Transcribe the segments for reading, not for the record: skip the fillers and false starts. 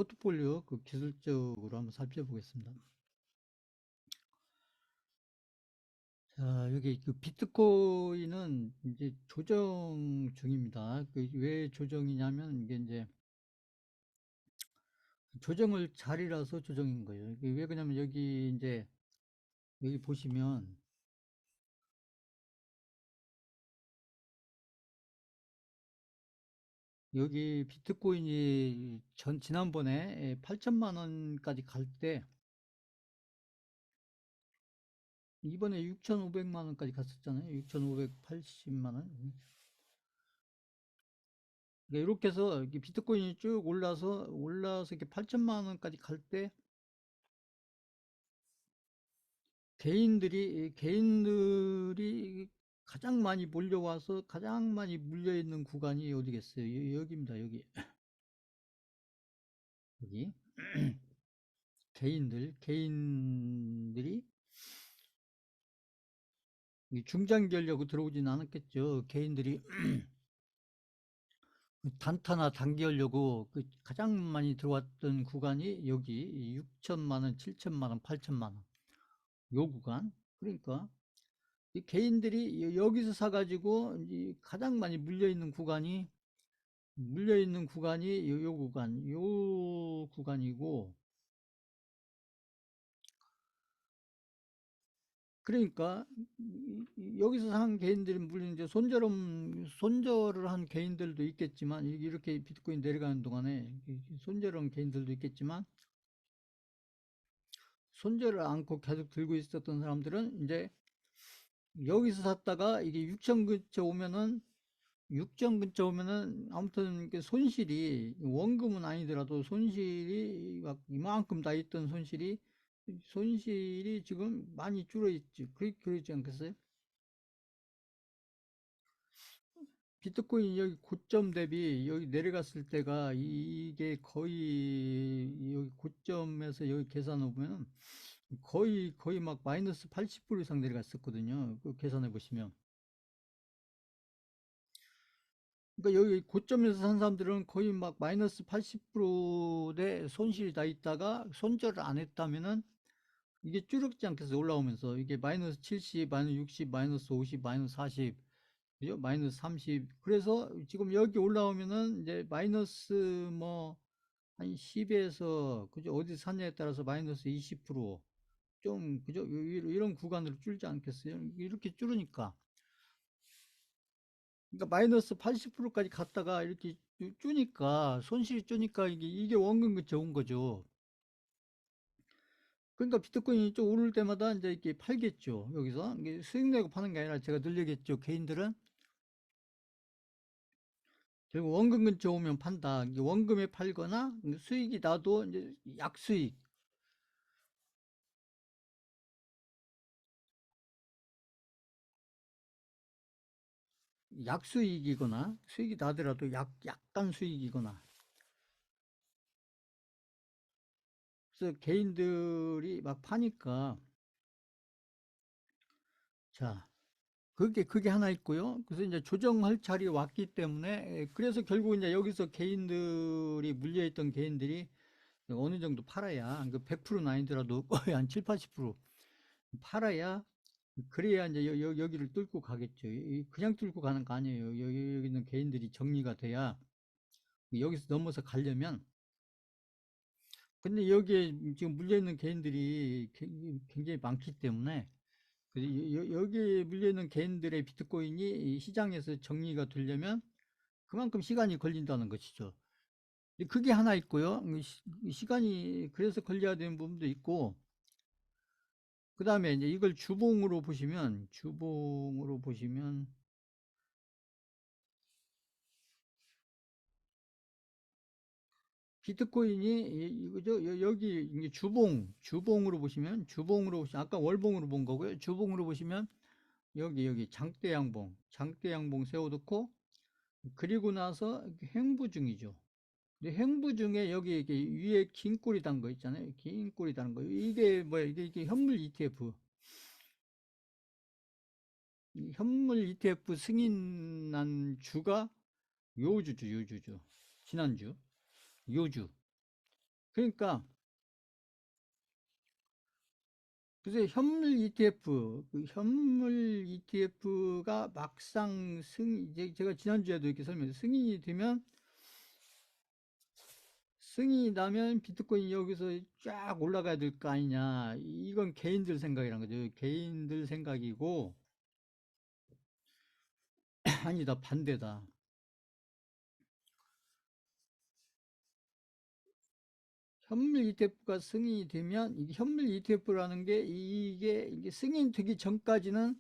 포트폴리오 기술적으로 한번 살펴보겠습니다. 자, 여기 비트코인은 이제 조정 중입니다. 왜 조정이냐면 이게 이제 조정을 자리라서 조정인 거예요. 이게 왜 그러냐면 여기 이제 여기 보시면 여기 비트코인이 지난번에 8천만 원까지 갈 때 이번에 6,500만 원까지 갔었잖아요. 6,580만 원. 이렇게 해서 비트코인이 쭉 올라서 이렇게 8천만 원까지 갈 때 개인들이 가장 많이 몰려와서 가장 많이 물려있는 구간이 어디겠어요? 여기입니다. 여기 개인들이 중장기 하려고 들어오진 않았겠죠. 개인들이 단타나 단기 하려고 가장 많이 들어왔던 구간이 여기 6천만 원, 7천만 원, 8천만 원 요 구간. 그러니까 이 개인들이 여기서 사가지고 이제 가장 많이 물려있는 구간이 요 구간이고, 그러니까 여기서 산 개인들이 물론 이제 손절을 한 개인들도 있겠지만, 이렇게 비트코인 내려가는 동안에 손절한 개인들도 있겠지만, 손절을 않고 계속 들고 있었던 사람들은 이제 여기서 샀다가 이게 6천 근처 오면은 아무튼 손실이, 원금은 아니더라도 손실이 막 이만큼 나 있던 손실이 지금 많이 줄어 있지. 그러지 않겠어요? 비트코인 여기 고점 대비 여기 내려갔을 때가 이게 거의 여기 고점에서 여기 계산해 보면 거의 막 마이너스 80% 이상 내려갔었거든요. 계산해 보시면. 그러니까 여기 고점에서 산 사람들은 거의 막 마이너스 80%의 손실이 다 있다가 손절을 안 했다면은 이게 쭈륵지 않겠어요? 올라오면서 이게 마이너스 70, 마이너스 60, 마이너스 50, 마이너스 40, 그죠? 마이너스 30. 그래서 지금 여기 올라오면은 이제 마이너스 뭐 한 10에서 그죠? 어디 샀냐에 따라서 마이너스 20%좀 그죠? 이런 구간으로 줄지 않겠어요? 이렇게 줄으니까. 그러니까 마이너스 80%까지 갔다가 이렇게 주니까 손실이 주니까 이게 원금 근처 온 거죠. 그러니까 비트코인이 좀 오를 때마다 이제 이렇게 팔겠죠. 여기서 이게 수익 내고 파는 게 아니라 제가 늘리겠죠. 개인들은 결국 원금 근처 오면 판다. 이게 원금에 팔거나 수익이 나도 이제 약수익, 약수익이거나 수익이 나더라도 약간 수익이거나. 그래서 개인들이 막 파니까 자. 그게 하나 있고요. 그래서 이제 조정할 차례 왔기 때문에, 그래서 결국 이제 여기서 물려있던 개인들이 어느 정도 팔아야, 100%는 아니더라도 거의 한 7, 80% 팔아야, 그래야 이제 여기를 뚫고 가겠죠. 그냥 뚫고 가는 거 아니에요. 여기 있는 개인들이 정리가 돼야 여기서 넘어서 가려면, 근데 여기에 지금 물려있는 개인들이 굉장히 많기 때문에, 여기에 물려있는 개인들의 비트코인이 시장에서 정리가 되려면 그만큼 시간이 걸린다는 것이죠. 그게 하나 있고요. 시간이 그래서 걸려야 되는 부분도 있고, 그 다음에 이제 이걸 주봉으로 보시면 비트코인이 이거죠. 여기 이게 주봉으로 보시면 아까 월봉으로 본 거고요. 주봉으로 보시면 여기 장대 양봉 세워놓고, 그리고 나서 행보 중이죠. 근데 행보 중에 여기 이게 위에 긴 꼬리 단 거 있잖아요. 긴 꼬리 단 거. 이게 뭐야? 이게 현물 ETF. 이 현물 ETF 승인한 주가 요주죠. 지난주. 요주. 그러니까 그래서 현물 ETF, 그 현물 ETF가 막상 이제 제가 지난주에도 이렇게 승인이 되면, 승인이 나면 비트코인이 여기서 쫙 올라가야 될 거 아니냐. 이건 개인들 생각이란 거죠. 개인들 생각이고, 아니다, 반대다. 현물 ETF가 승인이 되면, 이게 현물 ETF라는 게, 이게 승인이 되기 전까지는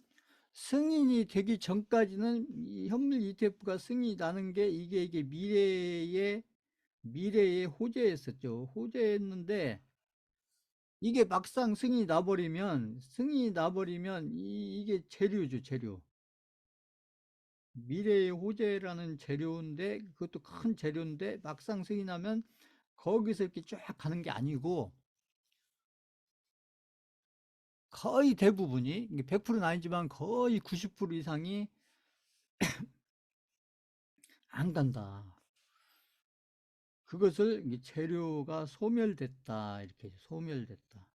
이 현물 ETF가 승인이 나는 게, 이게 미래의 호재였었죠. 호재였는데, 이게 막상 승인이 나버리면, 이게 재료죠, 재료. 미래의 호재라는 재료인데, 그것도 큰 재료인데, 막상 승인하면 거기서 이렇게 쫙 가는 게 아니고, 거의 대부분이, 이게 100%는 아니지만 거의 90% 이상이 안 간다. 그것을 재료가 소멸됐다. 이렇게 소멸됐다.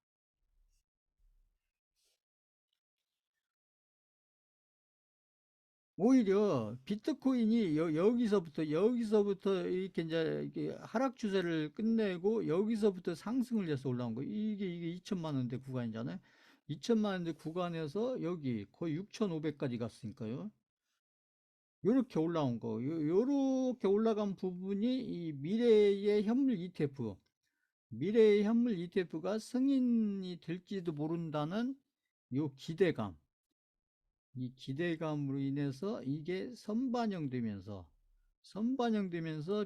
오히려 비트코인이 여기서부터 이렇게 이제 이렇게 하락 추세를 끝내고 여기서부터 상승을 해서 올라온 거. 이게 2천만 원대 구간이잖아요. 2천만 원대 구간에서 여기 거의 6,500까지 갔으니까요. 요렇게 올라온 거. 요렇게 올라간 부분이 이 미래의 현물 ETF가 승인이 될지도 모른다는 요 기대감. 이 기대감으로 인해서 이게 선반영되면서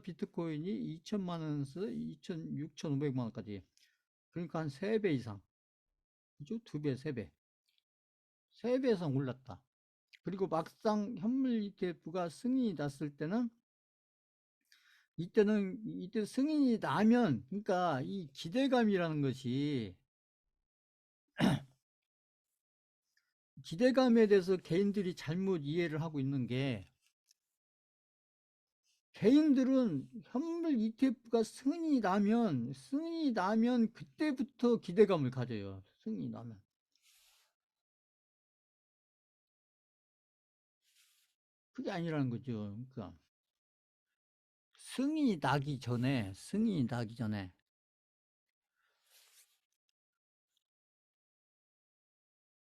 비트코인이 2천만 원에서 6,500만 원까지, 그러니까 한 3배 이상, 그죠? 2배, 3배, 3배 이상 올랐다. 그리고 막상 현물 ETF가 승인이 났을 때는, 이때 승인이 나면, 그러니까 이 기대감이라는 것이, 기대감에 대해서 개인들이 잘못 이해를 하고 있는 게, 개인들은 현물 ETF가 승인이 나면 그때부터 기대감을 가져요. 승인이 나면. 그게 아니라는 거죠. 그러니까 승인이 나기 전에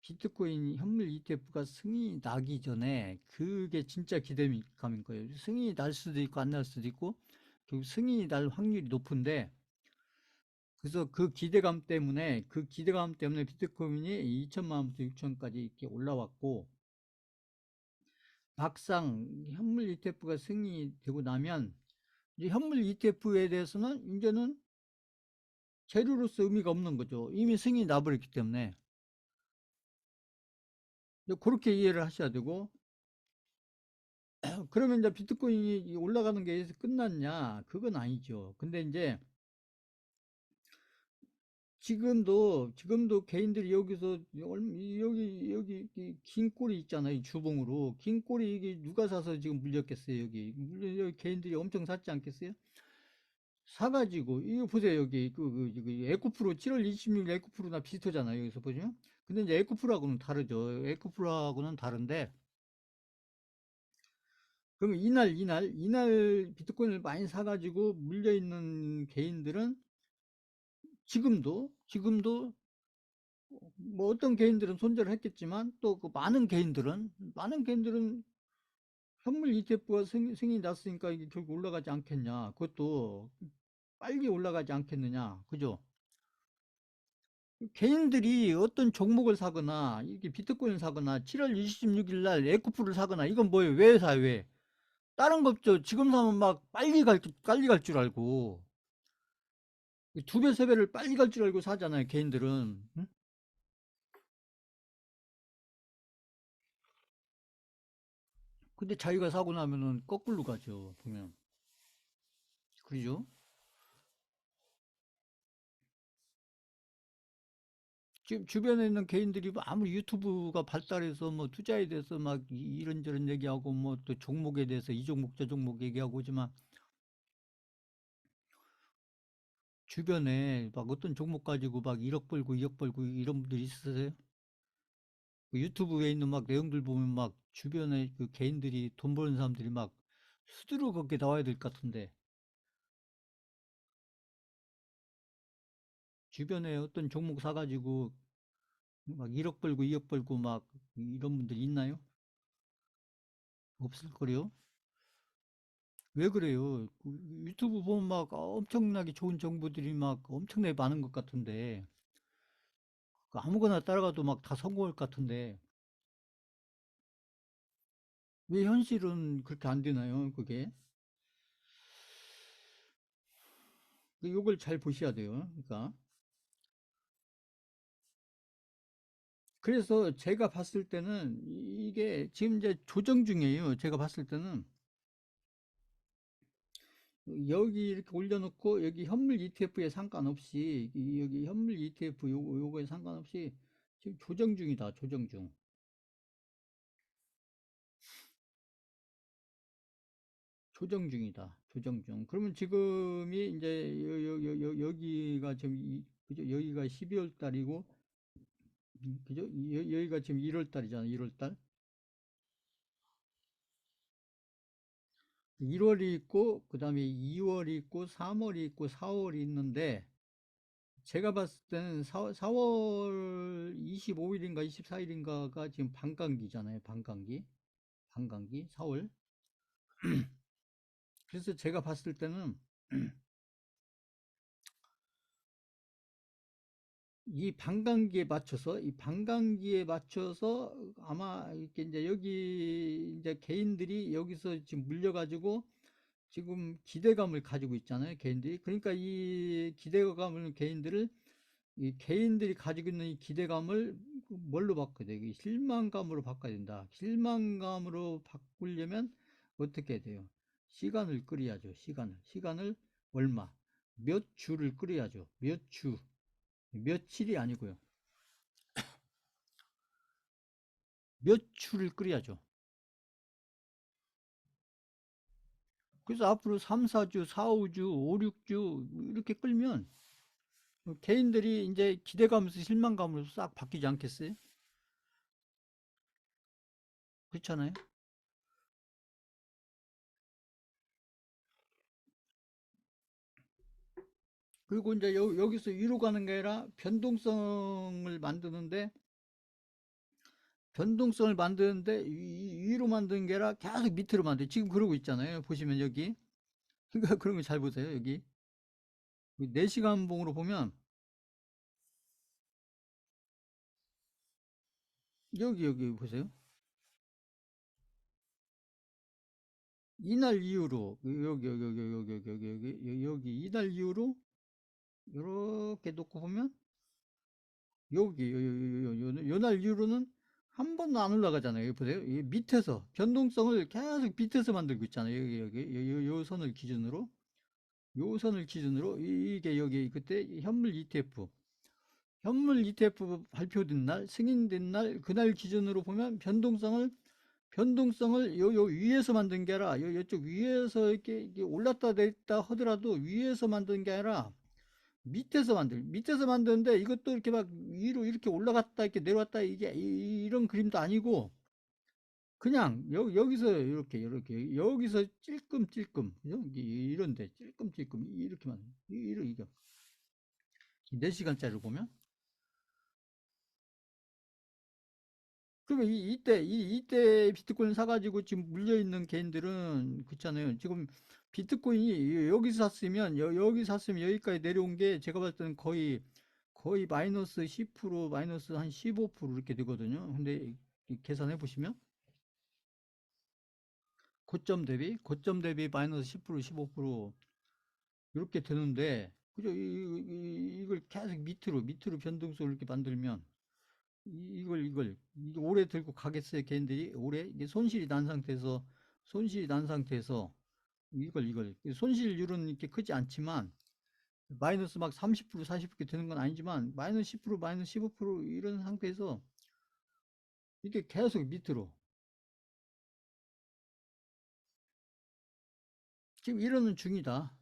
비트코인 현물 ETF가 승인이 나기 전에 그게 진짜 기대감인 거예요. 승인이 날 수도 있고 안 날 수도 있고, 결국 승인이 날 확률이 높은데, 그래서 그 기대감 때문에 비트코인이 2천만 원부터 6천까지 이렇게 올라왔고, 막상 현물 ETF가 승인이 되고 나면 이제 현물 ETF에 대해서는 이제는 재료로서 의미가 없는 거죠. 이미 승인이 나버렸기 때문에. 그렇게 이해를 하셔야 되고, 그러면 이제 비트코인이 올라가는 게 끝났냐? 그건 아니죠. 근데 이제 지금도 개인들이 여기서 여기 긴 꼬리 있잖아요. 이 주봉으로 긴 꼬리, 이게 누가 사서 지금 물렸겠어요? 여기 개인들이 엄청 샀지 않겠어요? 사가지고 이거 보세요. 여기 에코프로 7월 26일 에코프로나 비슷하잖아요. 여기서 보시면. 근데 이제 에코프로하고는 다르죠. 에코프로하고는 다른데, 그러면 이날 비트코인을 많이 사가지고 물려 있는 개인들은 지금도 뭐 어떤 개인들은 손절을 했겠지만, 또 그 많은 개인들은 현물 ETF가 승인이 났으니까 이게 결국 올라가지 않겠냐. 그것도 빨리 올라가지 않겠느냐. 그죠? 개인들이 어떤 종목을 사거나 이렇게 비트코인을 사거나 7월 26일 날 에코프를 사거나, 이건 뭐예요? 왜 사? 왜? 다른 거 없죠. 지금 사면 막 빨리 갈 줄 알고, 2배, 3배를 빨리 갈 줄 알고 사잖아요, 개인들은. 응? 근데 자기가 사고 나면은 거꾸로 가죠, 보면. 그죠? 지금 주변에 있는 개인들이 뭐 아무리 유튜브가 발달해서 뭐 투자에 대해서 막 이런저런 얘기하고, 뭐 또 종목에 대해서 이 종목 저 종목 얘기하고, 하지만 주변에 막 어떤 종목 가지고 막 1억 벌고 2억 벌고 이런 분들 있으세요? 그 유튜브에 있는 막 내용들 보면 막 주변에 그 개인들이 돈 버는 사람들이 막 수두룩 그렇게 나와야 될 것 같은데 주변에 어떤 종목 사가지고 막 1억 벌고 2억 벌고 막 이런 분들 있나요? 없을 거요. 왜 그래요? 그 유튜브 보면 막 엄청나게 좋은 정보들이 막 엄청나게 많은 것 같은데 그 아무거나 따라가도 막 다 성공할 것 같은데 왜 현실은 그렇게 안 되나요? 그게 이걸 잘 보셔야 돼요. 그러니까 그래서 제가 봤을 때는 이게 지금 이제 조정 중이에요. 제가 봤을 때는 여기 이렇게 올려놓고 여기 현물 ETF에 상관없이 여기 현물 ETF 요거에 상관없이 지금 조정 중이다. 조정 중. 조정 중이다. 조정 중. 그러면 지금이 이제 여기가 지금 그죠? 여기가 12월 달이고 그죠? 여기가 지금 1월 달이잖아. 1월 달. 1월이 있고 그다음에 2월이 있고 3월이 있고 4월이 있는데 제가 봤을 때는 4월 25일인가 24일인가가 지금 반감기잖아요. 반감기. 반감기 4월. 그래서 제가 봤을 때는 이 반감기에 맞춰서 아마 이렇게 이제 여기 이제 개인들이 여기서 지금 물려가지고 지금 기대감을 가지고 있잖아요. 개인들이. 그러니까 이 기대감을 개인들을 이 개인들이 가지고 있는 이 기대감을 뭘로 바꿔야 돼? 실망감으로 바꿔야 된다. 실망감으로 바꾸려면 어떻게 해야 돼요? 시간을 끌어야죠. 시간을 얼마? 몇 주를 끌어야죠. 몇 주. 며칠이 아니고요. 몇 주를 끌어야죠. 그래서 앞으로 3, 4주, 4, 5주, 5, 6주 이렇게 끌면 개인들이 이제 기대감에서 실망감으로 싹 바뀌지 않겠어요? 그렇잖아요. 그리고 이제 여기서 위로 가는 게 아니라 변동성을 만드는데 위로 만드는 게 아니라 계속 밑으로 만들. 지금 그러고 있잖아요. 보시면 여기. 그러니까 그런 거 잘 보세요. 여기 4시간 봉으로 보면 여기 보세요. 이날 이후로 여기 이날 이후로 이렇게 놓고 보면 여기 요날 이후로는 한 번도 안 올라가잖아요. 여기 보세요. 이 밑에서 변동성을 계속 밑에서 만들고 있잖아요. 요 선을 기준으로 요 선을 기준으로 이게 여기 그때 현물 ETF 발표된 날 승인된 날 그날 기준으로 보면 변동성을 요 위에서 만든 게 아니라 요쪽 위에서 이렇게 올랐다 내렸다 하더라도 위에서 만든 게 아니라 밑에서 만드는데 이것도 이렇게 막 위로 이렇게 올라갔다 이렇게 내려왔다 이게 이런 그림도 아니고 그냥 여기서 이렇게 여기서 찔끔찔끔 이런데 찔끔찔끔 이렇게만 이거 4시간짜리를 보면 그러면 이때 비트코인 사가지고 지금 물려있는 개인들은 그렇잖아요. 지금 비트코인이 여기서 샀으면 여기 샀으면 여기까지 내려온 게 제가 봤을 때는 거의 마이너스 10% 마이너스 한 15% 이렇게 되거든요. 근데 계산해 보시면 고점 대비 마이너스 10% 15% 이렇게 되는데 그죠? 이걸 계속 밑으로 변동성을 이렇게 만들면 이게 오래 들고 가겠어요, 개인들이? 오래? 이게 손실이 난 상태에서 이걸 손실률은 이렇게 크지 않지만 마이너스 막 30% 40% 되는 건 아니지만 마이너스 10% 마이너스 15% 이런 상태에서 이게 계속 밑으로 지금 이러는 중이다.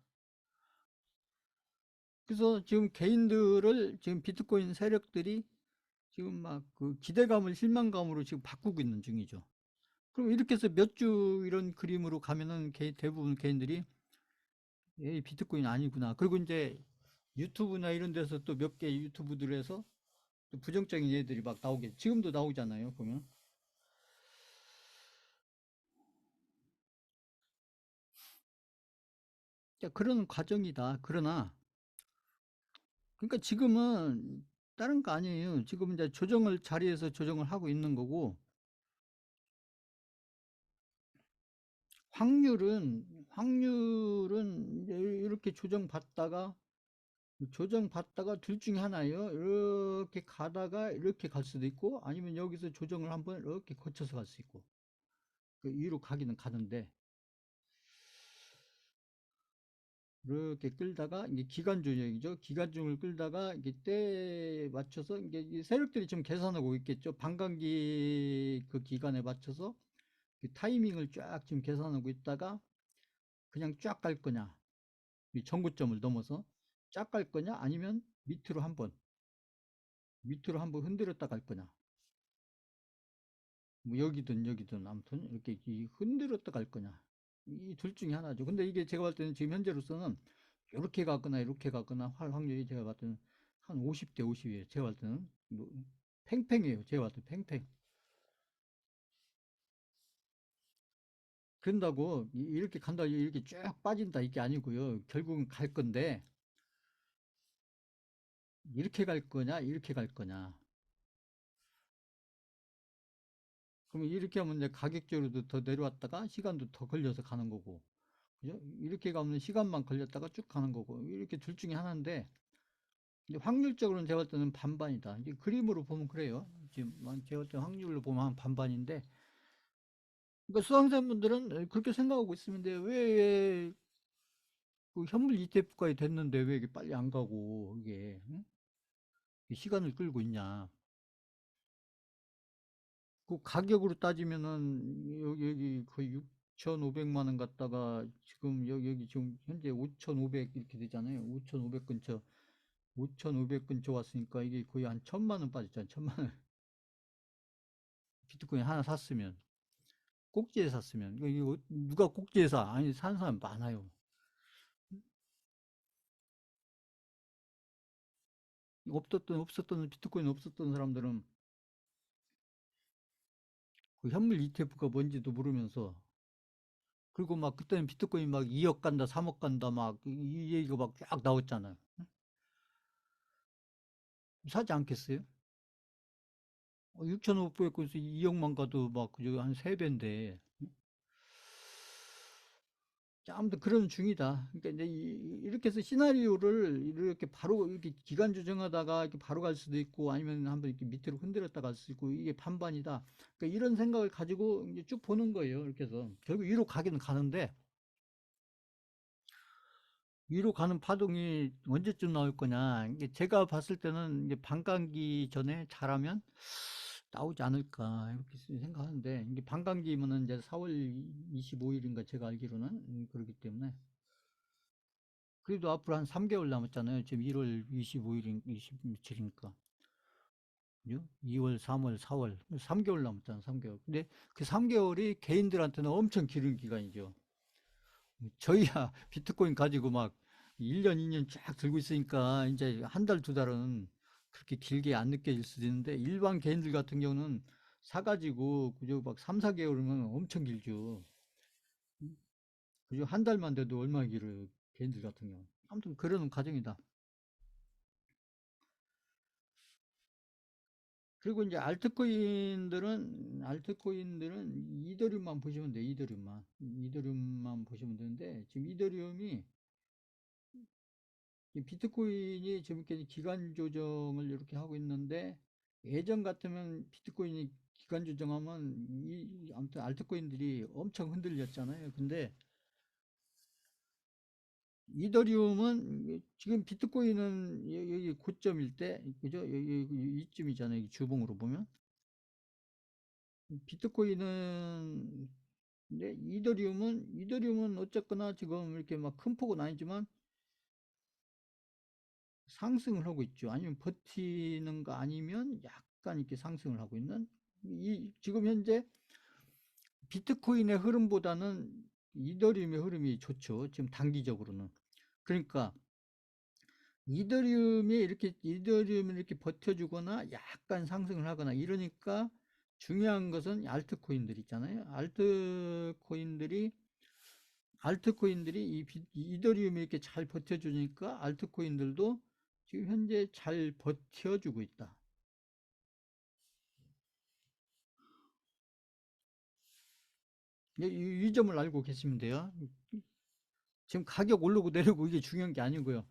그래서 지금 개인들을 지금 비트코인 세력들이 지금 막 그 기대감을 실망감으로 지금 바꾸고 있는 중이죠. 그럼 이렇게 해서 몇 주 이런 그림으로 가면은 대부분 개인들이 에이, 비트코인 아니구나. 그리고 이제 유튜브나 이런 데서 또 몇 개 유튜브들에서 또 부정적인 예들이 막 나오게, 지금도 나오잖아요, 보면. 그러니까 그런 과정이다. 그러나, 그러니까 지금은 다른 거 아니에요. 지금 이제 자리에서 조정을 하고 있는 거고, 확률은 이제 이렇게 조정받다가 둘 중에 하나예요. 이렇게 가다가 이렇게 갈 수도 있고, 아니면 여기서 조정을 한번 이렇게 거쳐서 갈 수 있고, 그 위로 가기는 가는데, 이렇게 끌다가 이게 기간조정이죠. 기간종을 끌다가 이게 때에 맞춰서 이게 이 세력들이 지금 계산하고 있겠죠. 반감기 그 기간에 맞춰서 그 타이밍을 쫙 지금 계산하고 있다가 그냥 쫙 갈 거냐, 이 전고점을 넘어서 쫙 갈 거냐, 아니면 밑으로 한번 흔들었다 갈 거냐. 뭐 여기든 아무튼 이렇게 흔들었다 갈 거냐. 이 둘 중에 하나죠. 근데 이게 제가 봤을 때는 지금 현재로서는 이렇게 갔거나 이렇게 갔거나 할 확률이 제가 봤을 때는 한 50대 50이에요. 제가 봤을 때는 뭐 팽팽해요. 제가 봤을 때 팽팽. 그런다고 이렇게 간다, 이렇게 쭉 빠진다 이게 아니고요. 결국은 갈 건데 이렇게 갈 거냐, 이렇게 갈 거냐. 그러면 이렇게 하면 이제 가격적으로도 더 내려왔다가 시간도 더 걸려서 가는 거고. 그죠? 이렇게 가면 시간만 걸렸다가 쭉 가는 거고. 이렇게 둘 중에 하나인데, 근데 확률적으로는 제가 볼 때는 반반이다. 이제 그림으로 보면 그래요. 지금 제가 볼 때 확률로 보면 한 반반인데, 그러니까 수강생분들은 그렇게 생각하고 있으면 돼. 왜 그 현물 ETF까지 됐는데 왜 이게 빨리 안 가고 이게 응? 시간을 끌고 있냐. 그 가격으로 따지면은 여기 거의 6,500만 원 갖다가 지금 여기 지금 현재 5,500 이렇게 되잖아요. 5,500 근처 왔으니까 이게 거의 한 1,000만 원 빠졌잖아요. 1,000만 원. 비트코인 하나 샀으면, 꼭지에 샀으면. 이거 누가 꼭지에 사? 아니, 사는 사람 많아요. 없었던, 비트코인 없었던 사람들은 그 현물 ETF가 뭔지도 모르면서, 그리고 막 그때는 비트코인 막 2억 간다, 3억 간다, 막 이 얘기가 막 쫙 나왔잖아요. 사지 않겠어요? 6,500에서 2억만 가도 막 그저 한 3배인데. 아무튼 그런 중이다. 그러니까 이제 이렇게 해서 시나리오를 이렇게 바로 이렇게 기간 조정하다가 이렇게 바로 갈 수도 있고, 아니면 한번 이렇게 밑으로 흔들었다 갈 수도 있고, 이게 반반이다. 그러니까 이런 생각을 가지고 이제 쭉 보는 거예요. 이렇게 해서 결국 위로 가기는 가는데, 위로 가는 파동이 언제쯤 나올 거냐. 이게 제가 봤을 때는 이제 반감기 전에 잘하면 나오지 않을까 이렇게 생각하는데, 이게 반감기면은 이제 4월 25일인가 제가 알기로는 그렇기 때문에. 그래도 앞으로 한 3개월 남았잖아요. 지금 1월 25일인 27일이니까. 그죠? 2월, 3월, 4월. 3개월 남았잖아, 3개월. 근데 그 3개월이 개인들한테는 엄청 길은 기간이죠. 저희야 비트코인 가지고 막 1년, 2년 쫙 들고 있으니까 이제 한 달, 두 달은 그렇게 길게 안 느껴질 수도 있는데, 일반 개인들 같은 경우는 사가지고 그저 막 3, 4개월이면 엄청 길죠. 그죠? 한 달만 돼도 얼마나 길어요. 개인들 같은 경우. 아무튼 그러는 과정이다. 그리고 이제 알트코인들은 이더리움만 보시면 돼요. 이더리움만 보시면 되는데, 지금 이더리움이 이 비트코인이 지금 이렇게 기간 조정을 이렇게 하고 있는데, 예전 같으면 비트코인이 기간 조정하면 아무튼 알트코인들이 엄청 흔들렸잖아요. 근데 이더리움은 지금 비트코인은 여기 고점일 때, 그죠? 여기 이쯤이잖아요. 주봉으로 보면. 비트코인은, 근데 이더리움은 어쨌거나 지금 이렇게 막 큰 폭은 아니지만 상승을 하고 있죠. 아니면 버티는 거 아니면 약간 이렇게 상승을 하고 있는 지금 현재 비트코인의 흐름보다는 이더리움의 흐름이 좋죠. 지금 단기적으로는. 그러니까 이더리움이 이렇게 버텨주거나 약간 상승을 하거나 이러니까 중요한 것은 알트코인들 있잖아요. 알트코인들이 이더리움이 이렇게 잘 버텨주니까 알트코인들도 지금 현재 잘 버텨주고 있다. 이 점을 알고 계시면 돼요. 지금 가격 오르고 내리고 이게 중요한 게 아니고요.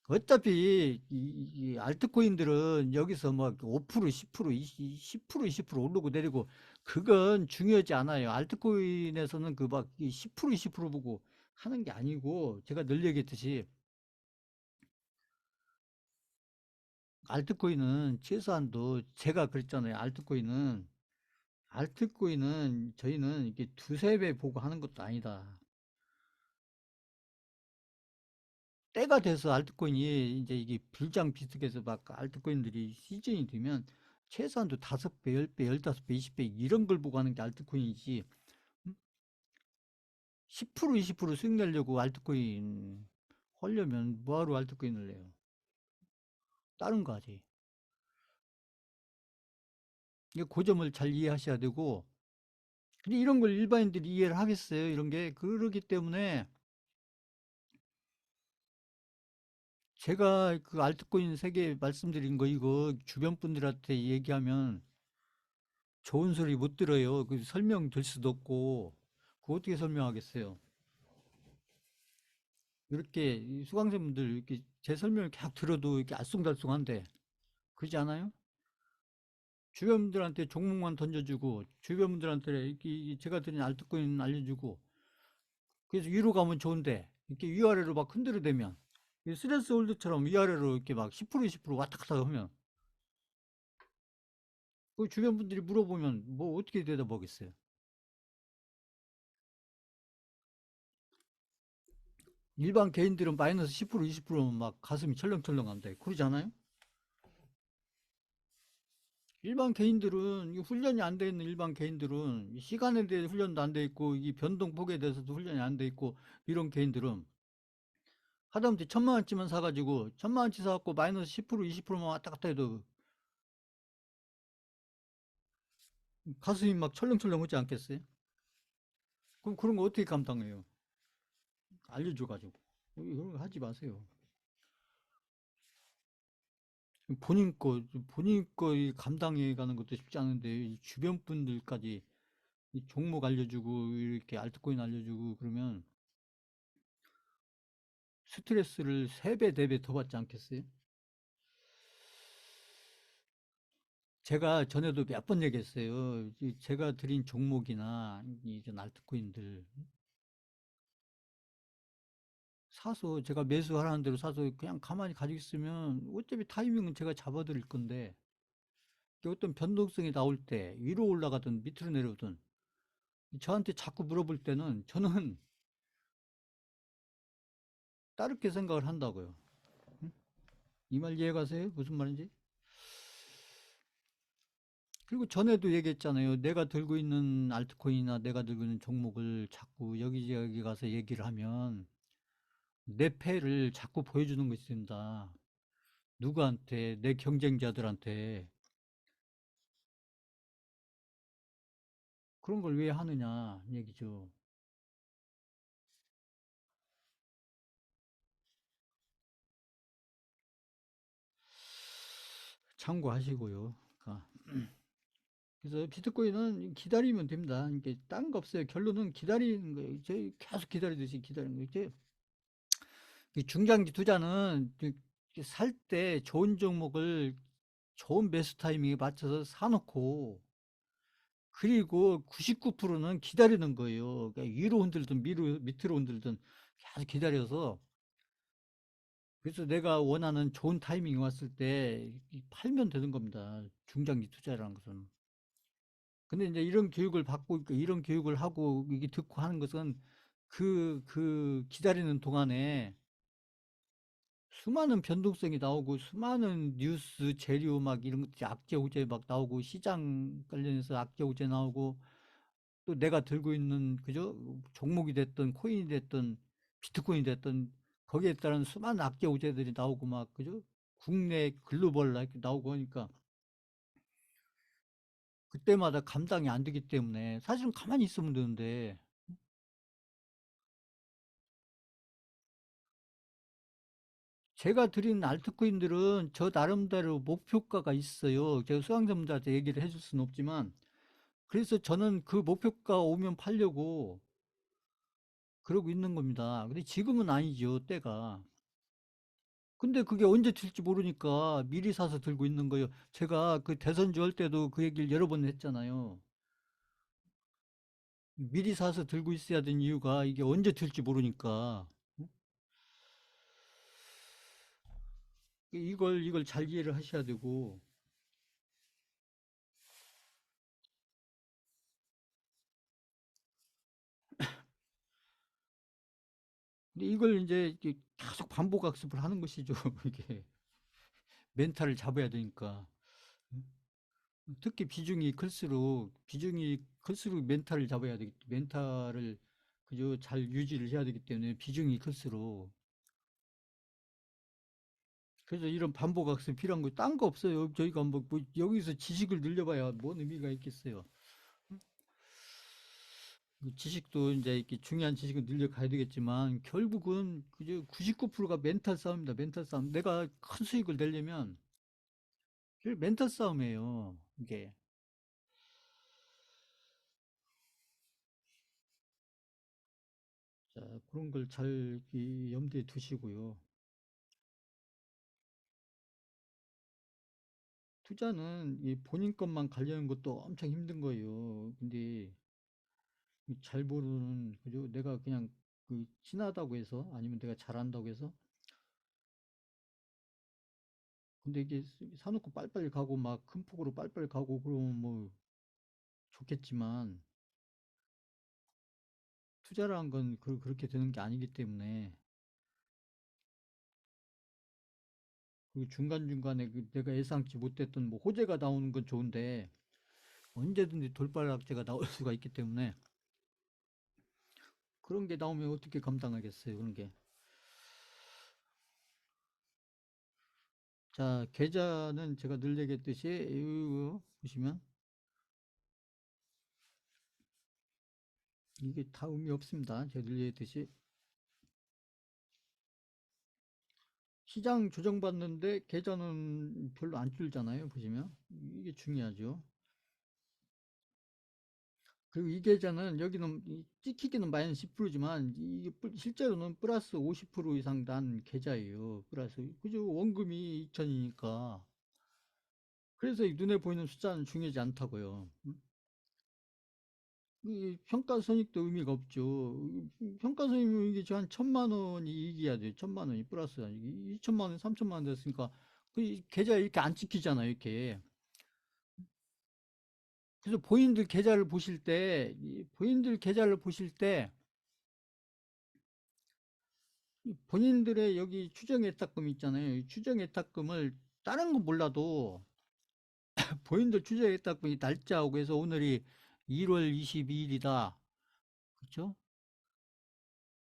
어차피 이 알트코인들은 여기서 뭐 5%, 10%, 10%, 20% 오르고 내리고 그건 중요하지 않아요. 알트코인에서는 그 막 10%, 20% 보고 하는 게 아니고 제가 늘 얘기했듯이 알트코인은 최소한도 제가 그랬잖아요. 알트코인은 저희는 이게 두세 배 보고 하는 것도 아니다. 때가 돼서 알트코인이 이제 이게 불장 비슷해서 막 알트코인들이 시즌이 되면 최소한도 5배, 10배, 15배, 20배 이런 걸 보고 하는 게 알트코인이지. 10%, 20% 수익 내려고 알트코인 하려면 뭐하러 알트코인을 내요? 다른 거 하지. 이게 그 점을 잘 이해하셔야 되고, 근데 이런 걸 일반인들이 이해를 하겠어요? 이런 게. 그러기 때문에 제가 그 알트코인 세계 말씀드린 거 이거 주변 분들한테 얘기하면 좋은 소리 못 들어요. 그 설명될 수도 없고, 그거 어떻게 설명하겠어요? 이렇게 수강생분들 이렇게 제 설명을 계속 들어도 이렇게 알쏭달쏭한데, 그러지 않아요? 주변 분들한테 종목만 던져주고, 주변 분들한테 이렇게 제가 드린 알트코인 알려주고, 그래서 위로 가면 좋은데, 이렇게 위아래로 막 흔들어대면, 스트레스 홀드처럼 위아래로 이렇게 막 10% 20% 왔다 갔다 하면, 그 주변 분들이 물어보면 뭐 어떻게 대답하겠어요? 일반 개인들은 마이너스 10% 20%면 막 가슴이 철렁철렁한데, 그러지 않아요? 일반 개인들은 훈련이 안 돼 있는 일반 개인들은 시간에 대해 훈련도 안 돼 있고 이 변동폭에 대해서도 훈련이 안 돼 있고 이런 개인들은 하다못해 1,000만 원치만 사가지고 1,000만 원치 사갖고 마이너스 10% 20%만 왔다 갔다 해도 가슴이 막 철렁철렁 하지 않겠어요? 그럼 그런 거 어떻게 감당해요? 알려줘가지고 그런 거 하지 마세요. 본인 거 감당해 가는 것도 쉽지 않은데 이 주변 분들까지 이 종목 알려주고 이렇게 알트코인 알려주고 그러면 스트레스를 3배, 4배 더 받지 않겠어요? 제가 전에도 몇 번 얘기했어요. 제가 드린 종목이나 이런 알트코인들 사서 제가 매수하라는 대로 사서 그냥 가만히 가지고 있으면 어차피 타이밍은 제가 잡아드릴 건데 어떤 변동성이 나올 때 위로 올라가든 밑으로 내려오든 저한테 자꾸 물어볼 때는 저는 다르게 생각을 한다고요. 이 말 이해 가세요? 무슨 말인지? 그리고 전에도 얘기했잖아요. 내가 들고 있는 알트코인이나 내가 들고 있는 종목을 자꾸 여기저기 가서 얘기를 하면 내 패를 자꾸 보여주는 것입니다. 누구한테? 내 경쟁자들한테. 그런 걸 왜 하느냐 얘기죠. 참고하시고요. 그러니까 그래서 비트코인은 기다리면 됩니다. 이게 딴 거 없어요. 결론은 기다리는 거예요. 저희 계속 기다리듯이 기다리는 거예요. 이 중장기 투자는 살 때 좋은 종목을 좋은 매수 타이밍에 맞춰서 사놓고 그리고 99%는 기다리는 거예요. 그러니까 위로 흔들든 밑으로 흔들든 계속 기다려서 그래서 내가 원하는 좋은 타이밍이 왔을 때 팔면 되는 겁니다. 중장기 투자라는 것은. 근데 이제 이런 교육을 받고 있고 이런 교육을 하고 이게 듣고 하는 것은 그 기다리는 동안에 수많은 변동성이 나오고 수많은 뉴스 재료 막 이런 것들이 악재 호재 막 나오고 시장 관련해서 악재 호재 나오고 또 내가 들고 있는 그죠 종목이 됐든 코인이 됐든 비트코인이 됐든 거기에 따른 수많은 악재 호재들이 나오고 막 그죠 국내 글로벌 이렇게 나오고 하니까 그때마다 감당이 안 되기 때문에 사실은 가만히 있으면 되는데 제가 드린 알트코인들은 저 나름대로 목표가가 있어요. 제가 수강자분들한테 얘기를 해줄 수는 없지만 그래서 저는 그 목표가 오면 팔려고 그러고 있는 겁니다. 근데 지금은 아니죠, 때가. 근데 그게 언제 될지 모르니까 미리 사서 들고 있는 거예요. 제가 그 대선주 할 때도 그 얘기를 여러 번 했잖아요. 미리 사서 들고 있어야 되는 이유가 이게 언제 될지 모르니까. 이걸 잘 이해를 하셔야 되고. 근데 이걸 이제 이렇게 계속 반복 학습을 하는 것이죠. 이게 멘탈을 잡아야 되니까. 특히 비중이 클수록 멘탈을 잡아야 되기, 멘탈을 그저 잘 유지를 해야 되기 때문에 비중이 클수록. 그래서 이런 반복 학습이 필요한 거, 딴 거 없어요. 저희가 뭐 여기서 지식을 늘려봐야 뭔 의미가 있겠어요. 그 지식도 이제 이렇게 중요한 지식은 늘려가야 되겠지만, 결국은 그저 99%가 멘탈 싸움입니다. 멘탈 싸움. 내가 큰 수익을 내려면, 그 멘탈 싸움이에요. 이게. 자, 그런 걸 잘 염두에 두시고요. 투자는 이 본인 것만 가려는 것도 엄청 힘든 거예요. 근데 잘 모르는, 그죠? 내가 그냥 그 친하다고 해서, 아니면 내가 잘한다고 해서, 근데 이게 사놓고 빨리빨리 가고, 막 큰 폭으로 빨리빨리 가고, 그러면 뭐 좋겠지만, 투자라는 건 그렇게 되는 게 아니기 때문에, 그 중간중간에 내가 예상치 못했던 뭐 호재가 나오는 건 좋은데, 언제든지 돌발악재가 나올 수가 있기 때문에, 그런 게 나오면 어떻게 감당하겠어요, 그런 게. 자, 계좌는 제가 늘 얘기했듯이, 이거 보시면, 이게 다 의미 없습니다. 제가 늘 얘기했듯이. 시장 조정받는데 계좌는 별로 안 줄잖아요. 보시면. 이게 중요하죠. 그리고 이 계좌는 여기는 찍히기는 마이너스 10%지만 이게 실제로는 플러스 50% 이상 난 계좌예요. 플러스. 그죠? 원금이 2천이니까. 그래서 이 눈에 보이는 숫자는 중요하지 않다고요. 이 평가손익도 의미가 없죠. 평가손익 이게 한 1,000만 원이 이익이야 돼. 1,000만 원이 플러스. 2천만 원, 3천만 원 됐으니까 그 계좌 이렇게 안 찍히잖아요. 이렇게. 그래서 본인들 계좌를 보실 때 본인들의 여기 추정예탁금 있잖아요. 이 추정예탁금을 다른 건 몰라도 본인들 추정예탁금이 날짜하고 해서 오늘이 1월 22일이다. 그렇죠?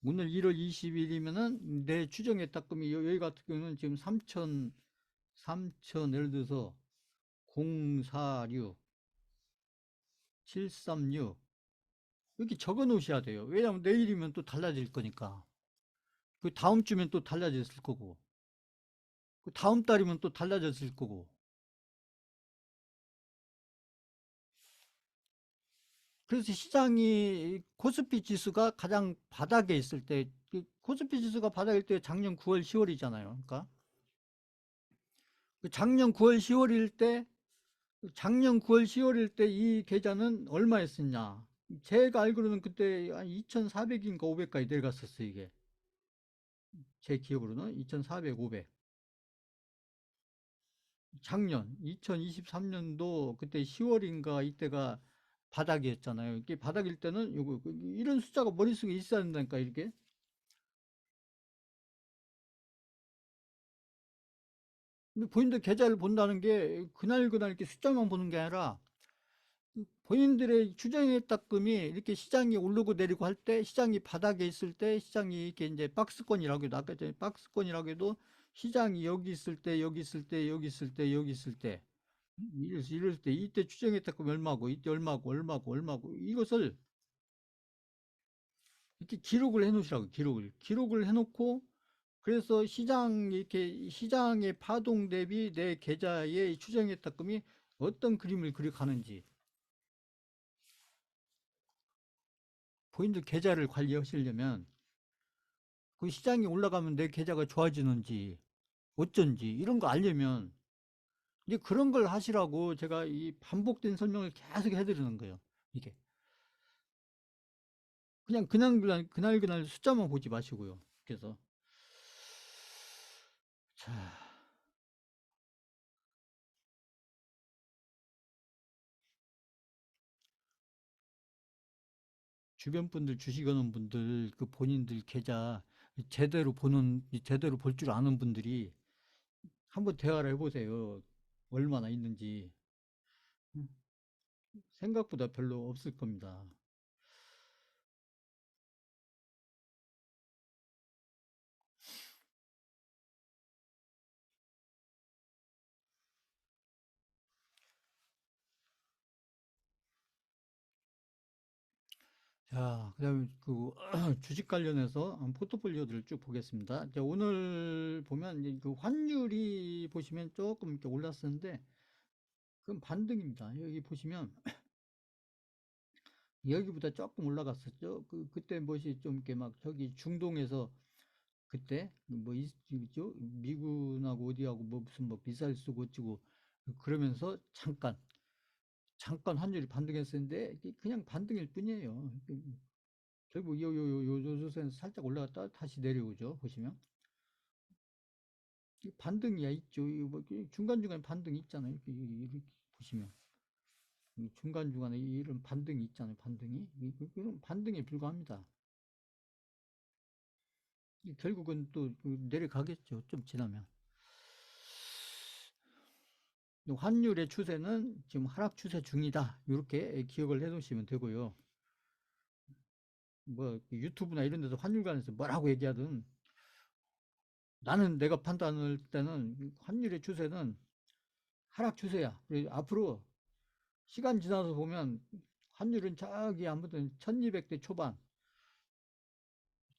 오늘 1월 20일이면은 내 추정예탁금이 여기 같은 경우는 지금 3천 예를 들어서 046, 736 이렇게 적어 놓으셔야 돼요. 왜냐하면 내일이면 또 달라질 거니까. 그 다음 주면 또 달라졌을 거고. 그 다음 달이면 또 달라졌을 거고. 그래서 시장이 코스피 지수가 가장 바닥에 있을 때, 코스피 지수가 바닥일 때 작년 9월, 10월이잖아요. 그러니까 그 작년 9월, 10월일 때 이 계좌는 얼마였었냐? 제가 알기로는 그때 한 2,400인가 500까지 내려갔었어요, 이게. 제 기억으로는 2,400, 500. 작년 2023년도 그때 10월인가 이때가 바닥이었잖아요. 이게 바닥일 때는 요거 이런 숫자가 머릿속에 있어야 된다니까 이렇게. 근데 본인들 계좌를 본다는 게 그날 이렇게 숫자만 보는 게 아니라 본인들의 추정했다금이 이렇게 시장이 오르고 내리고 할 때, 시장이 바닥에 있을 때, 시장이 이렇게 이제 박스권이라고 해도, 아까 전에 박스권이라고 해도 시장이 여기 있을 때, 여기 있을 때, 여기 있을 때, 여기 있을 때, 이럴 때, 이때 추정했다금 얼마고, 이때 얼마고, 얼마고, 얼마고, 이것을 이렇게 기록을 해 놓으시라고, 기록을. 기록을 해 놓고, 그래서 이렇게 시장의 파동 대비 내 계좌의 추정했다금이 어떤 그림을 그려가는지, 본인들 계좌를 관리하시려면 그 시장이 올라가면 내 계좌가 좋아지는지 어쩐지 이런 거 알려면 이제 그런 걸 하시라고 제가 이 반복된 설명을 계속 해드리는 거예요. 이게 그날 숫자만 보지 마시고요. 그래서 자, 주변 분들 주식하는 분들 그 본인들 계좌 제대로 볼 줄 아는 분들이 한번 대화를 해보세요. 얼마나 있는지. 음, 생각보다 별로 없을 겁니다. 자, 그다음에 그 주식 관련해서 한번 포트폴리오들을 쭉 보겠습니다. 자, 오늘 보면 이제 그 환율이 보시면 조금 이렇게 올랐었는데 그건 반등입니다. 여기 보시면 여기보다 조금 올라갔었죠. 그때 뭐지 좀 이렇게 막 저기 중동에서 그때 뭐 있죠? 미군하고 어디하고 뭐 무슨 뭐 미사일 쏘고 어쩌고 그러면서 잠깐 환율이 반등했었는데 이게 그냥 반등일 뿐이에요. 결국 요새는 살짝 올라갔다 다시 내려오죠. 보시면 반등이야 있죠. 뭐 중간중간에 반등이 있잖아요. 이렇게 보시면 중간중간에 이런 반등이 있잖아요. 반등이 이런 반등에 불과합니다. 결국은 또 내려가겠죠. 좀 지나면 환율의 추세는 지금 하락 추세 중이다. 이렇게 기억을 해두시면 되고요. 뭐 유튜브나 이런 데서 환율 관해서 뭐라고 얘기하든 나는 내가 판단할 때는 환율의 추세는 하락 추세야. 앞으로 시간 지나서 보면 환율은 저기 아무튼 1200대 초반,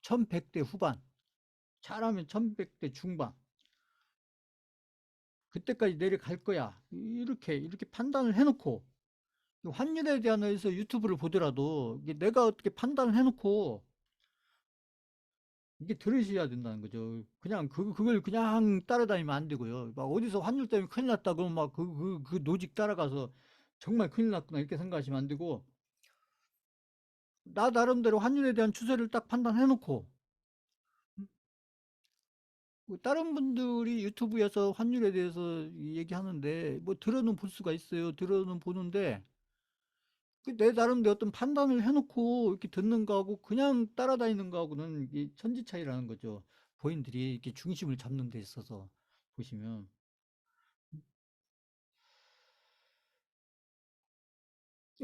1100대 후반, 잘하면 1100대 중반, 그때까지 내려갈 거야. 이렇게 판단을 해놓고, 환율에 대해서 유튜브를 보더라도 내가 어떻게 판단을 해놓고 이게 들으셔야 된다는 거죠. 그냥 그걸 그냥 따라다니면 안 되고요. 막 어디서 환율 때문에 큰일 났다 그러면 막 그 노직 따라가서 정말 큰일 났구나 이렇게 생각하시면 안 되고, 나 나름대로 환율에 대한 추세를 딱 판단해 놓고, 뭐 다른 분들이 유튜브에서 환율에 대해서 얘기하는데 뭐 들어는 볼 수가 있어요. 들어는 보는데 내 나름대로 어떤 판단을 해놓고 이렇게 듣는 거하고 그냥 따라다니는 거하고는 이게 천지 차이라는 거죠. 본인들이 이렇게 중심을 잡는 데 있어서 보시면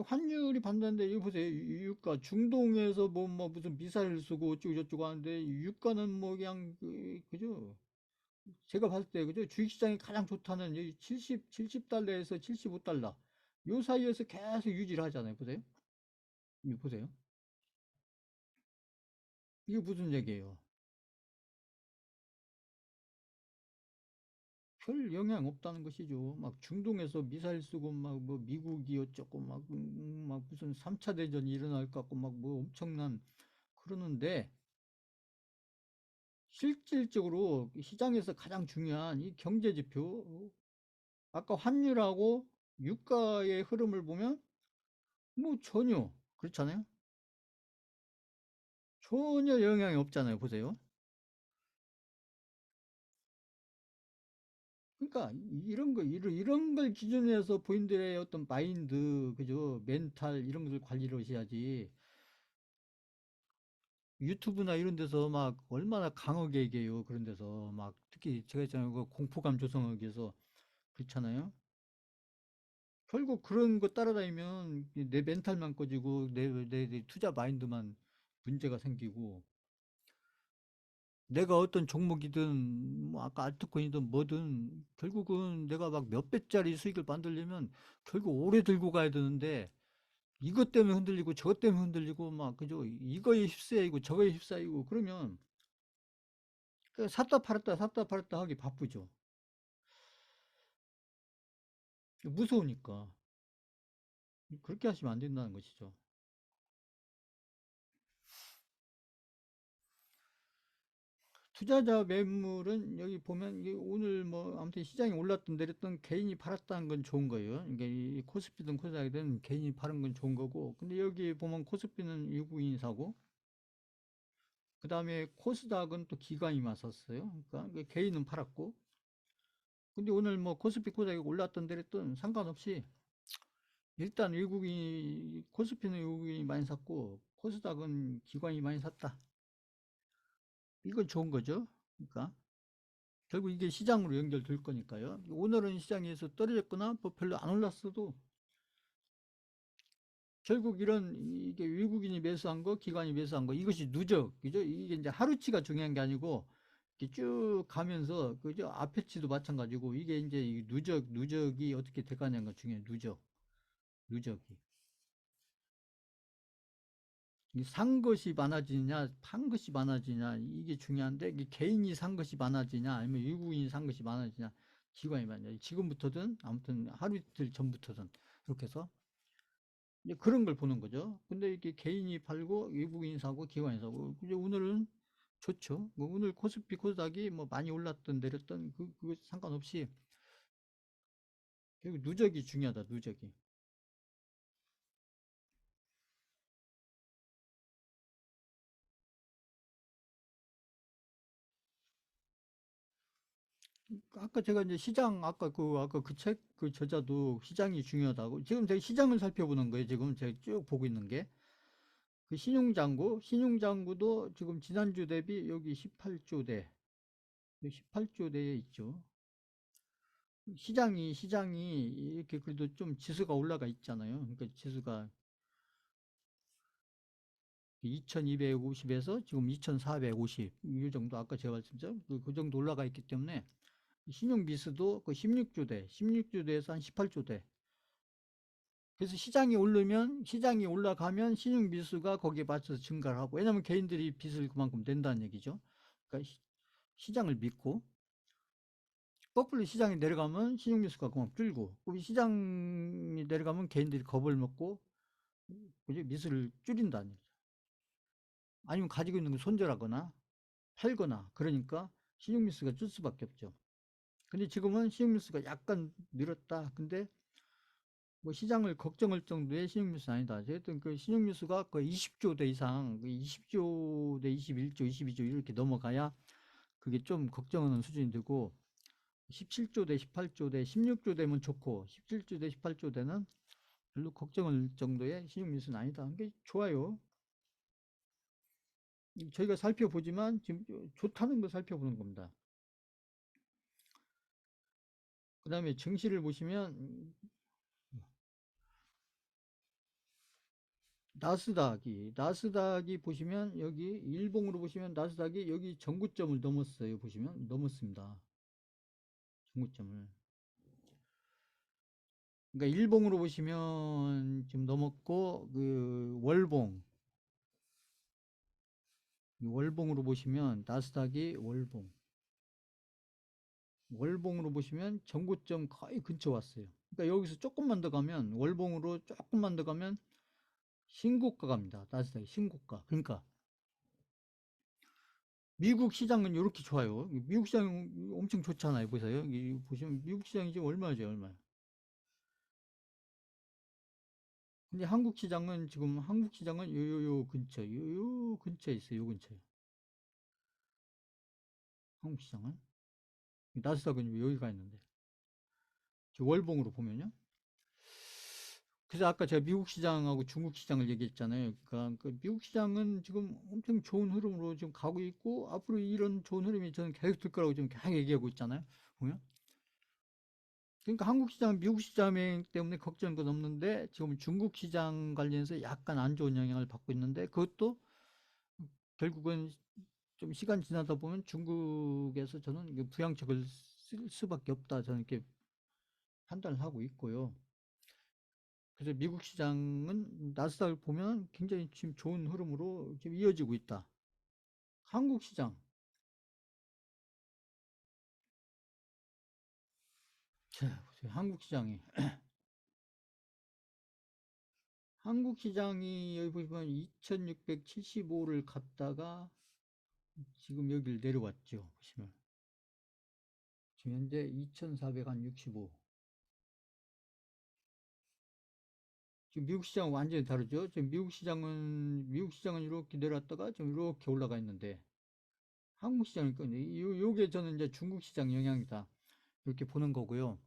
환율이 반대인데 여기 보세요. 유가 중동에서 뭐 무슨 미사일 쓰고 어쩌고 저쩌고 하는데 유가는 뭐 그냥 그죠? 제가 봤을 때 그죠? 주식시장이 가장 좋다는 70달러에서 75달러 요 사이에서 계속 유지를 하잖아요. 보세요. 이거 보세요. 이게 무슨 얘기예요? 별 영향 없다는 것이죠. 막 중동에서 미사일 쓰고 막 뭐 미국이 어쩌고 막 무슨 3차 대전이 일어날 것 같고 막 뭐 엄청난 그러는데 실질적으로 시장에서 가장 중요한 이 경제 지표 아까 환율하고 유가의 흐름을 보면 뭐 전혀 그렇잖아요. 전혀 영향이 없잖아요. 보세요. 그러니까 이런 걸 기준으로 해서 본인들의 어떤 마인드, 그죠? 멘탈 이런 것을 관리를 하셔야지. 유튜브나 이런 데서 막 얼마나 강하게 얘기해요. 그런 데서 막 특히 제가 있잖아요. 그 공포감 조성하기 위해서 그렇잖아요. 결국 그런 거 따라다니면 내 멘탈만 꺼지고 내 투자 마인드만 문제가 생기고 내가 어떤 종목이든 뭐 아까 알트코인이든 뭐든 결국은 내가 막 몇 배짜리 수익을 만들려면 결국 오래 들고 가야 되는데 이것 때문에 흔들리고 저것 때문에 흔들리고 막 그죠 이거에 휩싸이고 저거에 휩싸이고 그러면 그 샀다 팔았다 하기 바쁘죠. 무서우니까 그렇게 하시면 안 된다는 것이죠. 투자자 매물은 여기 보면 이게 오늘 뭐 아무튼 시장이 올랐던 내렸던 개인이 팔았다는 건 좋은 거예요. 이게 이 코스피든 코스닥이든 개인이 파는 건 좋은 거고. 근데 여기 보면 코스피는 외국인이 사고, 그 다음에 코스닥은 또 기관이 맞섰어요. 그러니까 개인은 팔았고. 근데 오늘 뭐 코스피 코스닥이 올랐던 내렸던 상관없이 일단 외국인이 코스피는 외국인이 많이 샀고 코스닥은 기관이 많이 샀다. 이건 좋은 거죠. 그러니까. 결국 이게 시장으로 연결될 거니까요. 오늘은 시장에서 떨어졌거나 뭐 별로 안 올랐어도 결국 이런 이게 외국인이 매수한 거, 기관이 매수한 거 이것이 누적, 그죠? 이게 이제 하루치가 중요한 게 아니고 이렇게 쭉 가면서 그죠? 앞에치도 마찬가지고 이게 이제 이 누적이 어떻게 돼가냐가 중요해요. 누적이. 산 것이 많아지냐, 판 것이 많아지냐 이게 중요한데 이게 개인이 산 것이 많아지냐 아니면 외국인이 산 것이 많아지냐 기관이 많아지냐 지금부터든 아무튼 하루 이틀 전부터든 이렇게 해서 이제 그런 걸 보는 거죠. 근데 이게 개인이 팔고 외국인이 사고 기관이 사고 이제 오늘은 좋죠. 뭐 오늘 코스피 코스닥이 뭐 많이 올랐던 내렸던 그거 상관없이 결국 누적이 중요하다. 누적이. 아까 제가 이제 시장 아까 그 책 그 저자도 시장이 중요하다고 지금 제가 시장을 살펴보는 거예요. 지금 제가 쭉 보고 있는 게 그 신용장구도 지금 지난주 대비 여기 18조 대 18조 대에 있죠. 시장이 이렇게 그래도 좀 지수가 올라가 있잖아요. 그러니까 지수가 2250에서 지금 2450, 이 정도 아까 제가 말씀드렸죠. 그 정도 올라가 있기 때문에 신용 비수도 그 16조대에서 한 18조대. 그래서 시장이 올라가면 신용 비수가 거기에 맞춰서 증가를 하고, 왜냐하면 개인들이 빚을 그만큼 낸다는 얘기죠. 그러니까 시장을 믿고, 거꾸로 시장이 내려가면 신용 비수가 그만큼 줄고, 시장이 내려가면 개인들이 겁을 먹고, 그죠? 미수를 줄인다는 얘기죠. 아니면 가지고 있는 걸 손절하거나 팔거나, 그러니까 신용 미수가 줄 수밖에 없죠. 근데 지금은 신용 미수가 약간 늘었다. 근데 뭐 시장을 걱정할 정도의 신용뉴스는 아니다. 어쨌든 그 신용뉴스가 거의 20조 대 이상, 20조 대 21조, 22조 이렇게 넘어가야 그게 좀 걱정하는 수준이 되고 17조 대 18조 대 16조 되면 좋고 17조 대 18조 대는 별로 걱정할 정도의 신용뉴스는 아니다. 그게 좋아요. 저희가 살펴보지만 지금 좋다는 걸 살펴보는 겁니다. 그 다음에 증시를 보시면 나스닥이 보시면 여기 일봉으로 보시면 나스닥이 여기 전고점을 넘었어요. 보시면 넘었습니다. 전고점을. 그러니까 일봉으로 보시면 지금 넘었고 그 월봉으로 보시면 나스닥이 월봉으로 보시면 전고점 거의 근처 왔어요. 그러니까 여기서 조금만 더 가면 월봉으로 조금만 더 가면 신고가 갑니다. 나스닥이 신고가. 그러니까 미국 시장은 이렇게 좋아요. 미국 시장 엄청 좋잖아요. 보세요. 여기 보시면 미국 시장이 지금 얼마죠, 얼마. 근데 한국 시장은 요 근처에 있어요. 요 근처에. 한국 시장은 나스닥은 여기가 있는데. 월봉으로 보면요. 그래서 아까 제가 미국 시장하고 중국 시장을 얘기했잖아요. 그러니까 그 미국 시장은 지금 엄청 좋은 흐름으로 지금 가고 있고 앞으로 이런 좋은 흐름이 저는 계속 될 거라고 지금 계속 얘기하고 있잖아요. 보면. 그러니까 한국 시장, 미국 시장 때문에 걱정은 건 없는데 지금 중국 시장 관련해서 약간 안 좋은 영향을 받고 있는데 그것도 결국은 좀 시간 지나다 보면 중국에서 저는 이게 부양책을 쓸 수밖에 없다. 저는 이렇게 판단을 하고 있고요. 그래서 미국 시장은 나스닥을 보면 굉장히 지금 좋은 흐름으로 지금 이어지고 있다. 한국 시장, 자, 보세요. 한국 시장이 여기 보시면 2675를 갔다가 지금 여기를 내려왔죠. 보시면. 지금 현재 2465. 지금 미국 시장은 완전히 다르죠. 지금 미국 시장은 이렇게 내려왔다가 지금 이렇게 올라가 있는데 한국 시장은 요게 저는 이제 중국 시장 영향이다. 이렇게 보는 거고요.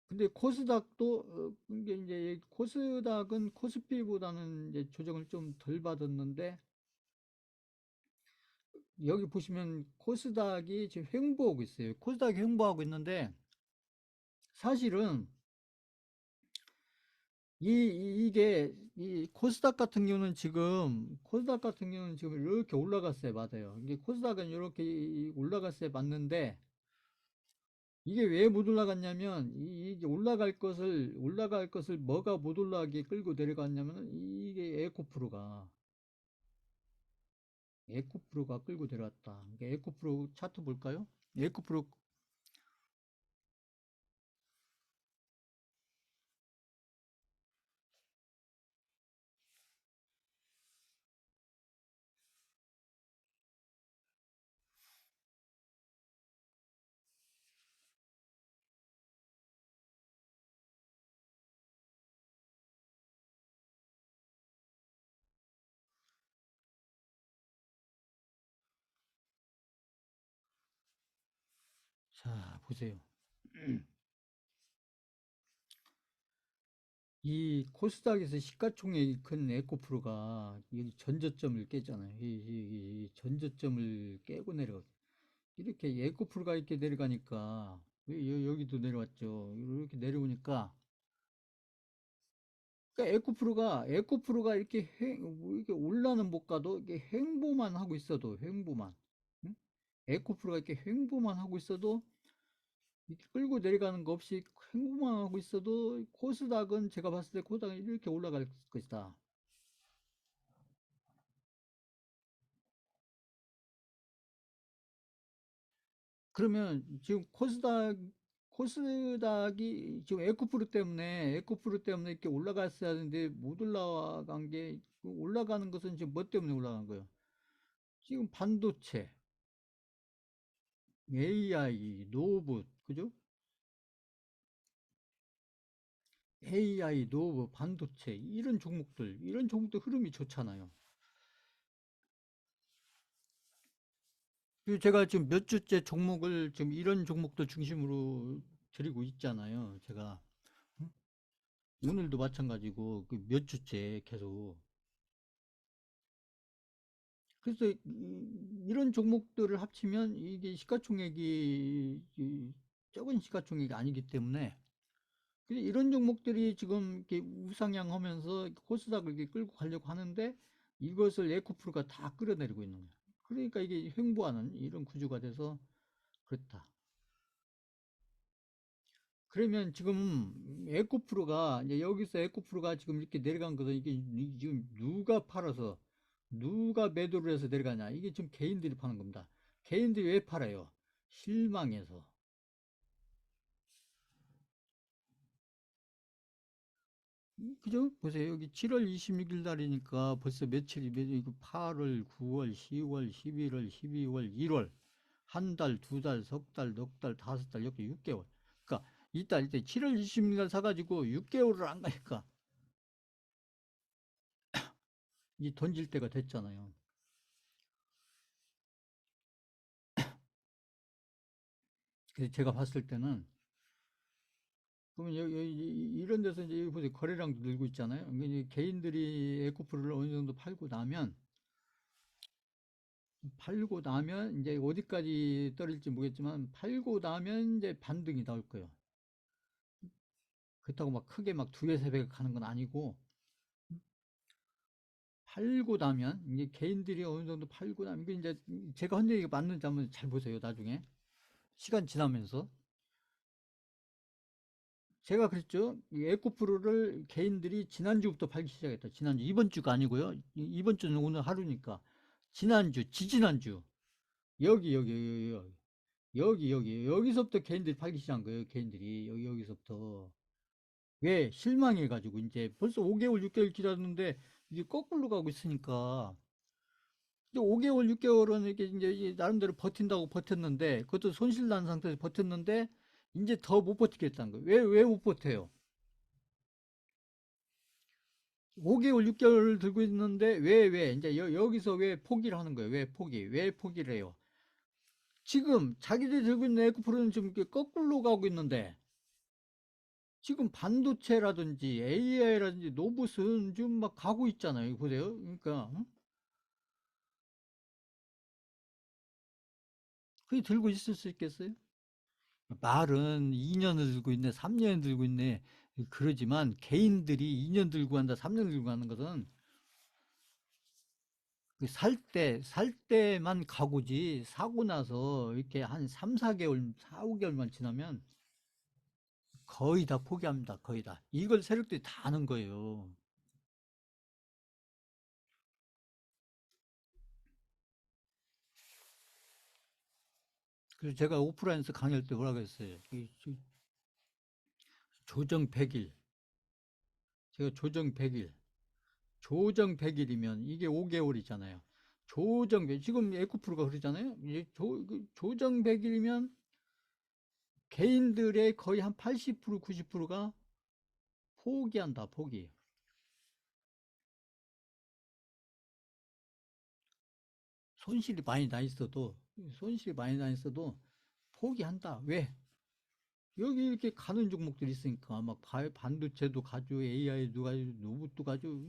근데 코스닥도 이게 이제 코스닥은 코스피보다는 이제 조정을 좀 덜 받았는데 여기 보시면 코스닥이 지금 횡보하고 있어요. 코스닥이 횡보하고 있는데 사실은 이게 코스닥 같은 경우는 지금 이렇게 올라갔어요. 맞아요. 이게 코스닥은 이렇게 올라갔어요. 맞는데 이게 왜 못 올라갔냐면 이게 올라갈 것을 뭐가 못 올라가게 끌고 내려갔냐면 이게 에코프로가 끌고 내려왔다. 그러니까 에코프로 차트 볼까요? 에코프로. 자, 보세요. 이 코스닥에서 시가총액이 큰 에코프로가 여기 전저점을 깨잖아요. 이 전저점을 깨고 내려. 이렇게 에코프로가 이렇게 내려가니까 여기도 내려왔죠. 이렇게 내려오니까 그러니까 에코프로가 이렇게 올라는 못 가도 이게 횡보만 하고 있어도 횡보만. 응? 에코프로가 이렇게 횡보만 하고 있어도 이렇게 끌고 내려가는 거 없이 횡보만 하고 있어도 코스닥은 제가 봤을 때 코스닥은 이렇게 올라갈 것이다. 그러면 지금 코스닥이 지금 에코프로 때문에 이렇게 올라갔어야 하는데 못 올라간 게 올라가는 것은 지금 뭐 때문에 올라간 거예요? 지금 반도체, AI, 노봇, 그죠? AI, 노봇, 반도체 이런 종목들 흐름이 좋잖아요. 그리고 제가 지금 몇 주째 종목을 지금 이런 종목들 중심으로 드리고 있잖아요. 제가 응? 오늘도 마찬가지고 그 몇 주째 계속. 그래서 이런 종목들을 합치면 이게 시가총액이 적은 시가총액이 아니기 때문에 이런 종목들이 지금 이렇게 우상향하면서 코스닥을 이렇게 끌고 가려고 하는데 이것을 에코프로가 다 끌어내리고 있는 거예요. 그러니까 이게 횡보하는 이런 구조가 돼서 그렇다. 그러면 지금 에코프로가 이제 여기서 에코프로가 지금 이렇게 내려간 것은 이게 지금 누가 팔아서 누가 매도를 해서 내려가냐? 이게 지금 개인들이 파는 겁니다. 개인들이 왜 팔아요? 실망해서. 그죠? 보세요. 여기 7월 26일 날이니까 벌써 이거 8월, 9월, 10월, 11월, 12월, 1월. 한 달, 두 달, 석 달, 넉 달, 다섯 달, 이렇게 6개월. 그러니까 이때 7월 26일 날 사가지고 6개월을 안 가니까 이 던질 때가 됐잖아요. 그래서 제가 봤을 때는 그러면 이런 데서 이제 여기 보세요. 거래량도 늘고 있잖아요. 그러니까 이제 개인들이 에코프를 어느 정도 팔고 나면 이제 어디까지 떨어질지 모르겠지만 팔고 나면 이제 반등이 나올 거예요. 그렇다고 막 크게 막 두 배, 세 배가 가는 건 아니고 팔고 나면 이제 개인들이 어느 정도 팔고 나면 이게 이제 제가 한 얘기가 맞는지 한번 잘 보세요. 나중에 시간 지나면서 제가 그랬죠. 이 에코프로를 개인들이 지난주부터 팔기 시작했다. 지난주 이번 주가 아니고요. 이번 주는 오늘 하루니까 지난주, 지지난주 여기 여기서부터 개인들이 팔기 시작한 거예요. 개인들이 여기서부터 왜 실망해가지고 이제 벌써 5개월, 6개월 기다렸는데 이게 거꾸로 가고 있으니까 이제 5개월, 6개월은 이렇게 이제 나름대로 버틴다고 버텼는데 그것도 손실 난 상태에서 버텼는데 이제 더 못 버티겠다는 거예요. 왜 못 버텨요? 5개월, 6개월 들고 있는데 이제 여기서 왜 포기를 하는 거예요? 왜 포기를 해요? 지금 자기들이 들고 있는 에코프로는 지금 이렇게 거꾸로 가고 있는데 지금 반도체라든지 AI라든지 로봇은 지금 막 가고 있잖아요. 보세요. 그러니까 그게 들고 있을 수 있겠어요? 말은 2년을 들고 있네, 3년을 들고 있네. 그러지만 개인들이 2년 들고 한다, 3년 들고 하는 것은 그 살 때만 가고지 사고 나서 이렇게 한 3, 4개월, 4, 5개월만 지나면 거의 다 포기합니다. 거의 다. 이걸 세력들이 다 아는 거예요. 그래서 제가 오프라인에서 강의할 때 뭐라고 했어요? 조정 100일. 제가 조정 100일. 조정 100일이면 이게 5개월이잖아요. 조정 100일. 지금 에코프로가 그러잖아요. 조정 100일이면 개인들의 거의 한 80%, 90%가 포기한다, 포기. 손실이 많이 나 있어도, 손실이 많이 나 있어도 포기한다. 왜? 여기 이렇게 가는 종목들이 있으니까 막 반도체도 가죠, AI도 가죠, 로봇도 가죠.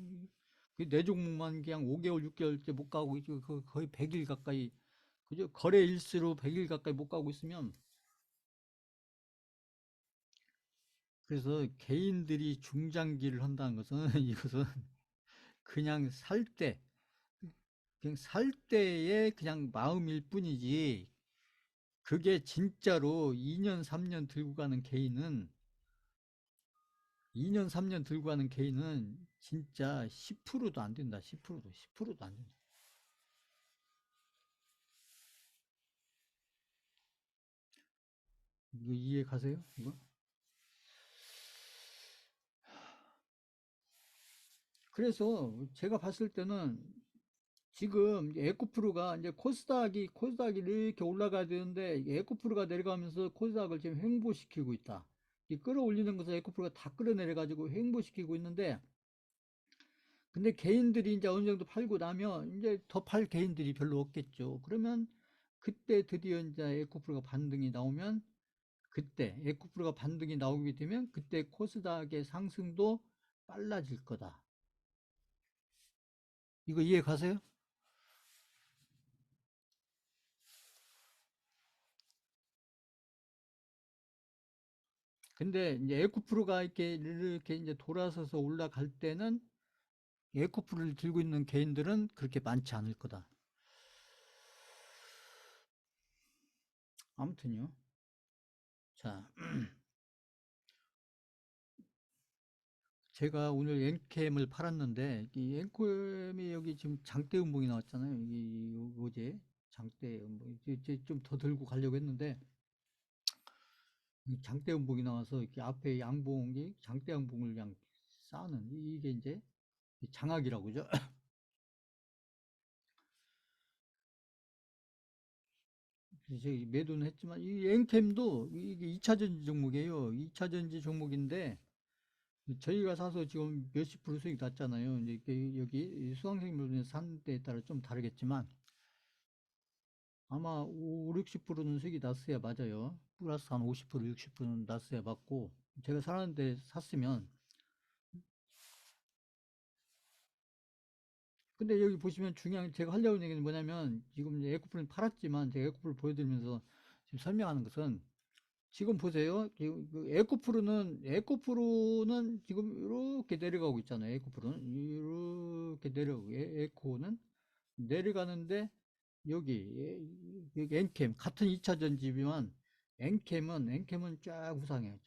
내 종목만 그냥 5개월, 6개월째 못 가고 있죠. 거의 100일 가까이 그죠? 거래 일수로 100일 가까이 못 가고 있으면 그래서 개인들이 중장기를 한다는 것은 이것은 그냥 살 때, 그냥 살 때의 그냥 마음일 뿐이지 그게 진짜로 2년, 3년 들고 가는 개인은 2년, 3년 들고 가는 개인은 진짜 10%도 안 된다. 10%도 안 된다. 이거 이해 가세요? 이거? 그래서 제가 봤을 때는 지금 에코프로가 이제 코스닥이 이렇게 올라가야 되는데 에코프로가 내려가면서 코스닥을 지금 횡보시키고 있다. 이 끌어올리는 것을 에코프로가 다 끌어내려 가지고 횡보시키고 있는데 근데 개인들이 이제 어느 정도 팔고 나면 이제 더 팔 개인들이 별로 없겠죠. 그러면 그때 드디어 이제 에코프로가 반등이 나오면 그때 에코프로가 반등이 나오게 되면 그때 코스닥의 상승도 빨라질 거다. 이거 이해 가세요? 근데 이제 에코프로가 이렇게 이제 돌아서서 올라갈 때는 에코프로를 들고 있는 개인들은 그렇게 많지 않을 거다. 아무튼요. 자, 제가 오늘 엔캠을 팔았는데 이 엔캠이 여기 지금 장대 음봉이 나왔잖아요. 이 어제 장대 음봉 이제 좀 더 들고 가려고 했는데 이 장대 음봉이 나와서 이렇게 앞에 양봉이 장대 양봉을 그냥 쌓는 이게 이제 장악이라고 그러죠. 그래서 매도는 했지만 이 엔캠도 이게 2차 전지 종목이에요. 2차 전지 종목인데 저희가 사서 지금 몇십 프로 수익 났잖아요. 이제 여기 수강생분이 산 때에 따라 좀 다르겠지만 아마 5, 60%는 수익이 났어야 맞아요. 플러스 한 50%, 60%는 났어야 맞고 제가 살았는데 샀으면. 근데 여기 보시면 중요한 제가 하려고 하는 얘기는 뭐냐면 지금 이제 에코프를 팔았지만 제가 에코프를 보여드리면서 지금 설명하는 것은 지금 보세요. 지금 그 에코프로는 지금 이렇게 내려가고 있잖아요. 에코프로는 이렇게 내려가고 에코는 내려가는데 여기 엔캠 같은 2차 전지지만 엔캠은 쫙 우상해요.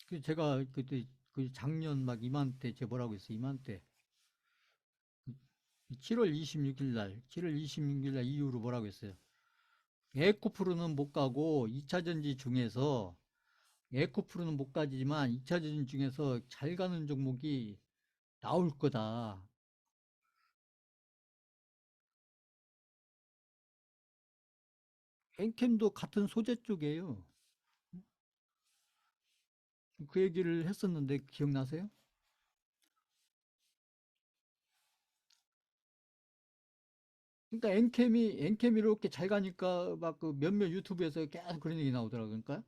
그 제가 그때 그 작년 막 이맘때 제가 뭐라고 했어요. 이맘때 7월 26일 날 7월 26일 날 이후로 뭐라고 했어요. 에코프로는 못 가고 2차 전지 중에서 에코프로는 못 가지만 2차 전지 중에서 잘 가는 종목이 나올 거다. 엔캠도 같은 소재 쪽이에요. 그 얘기를 했었는데 기억나세요? 그러니까 엔캠이 이렇게 잘 가니까 막 그 몇몇 유튜브에서 계속 그런 얘기 나오더라고요. 그러니까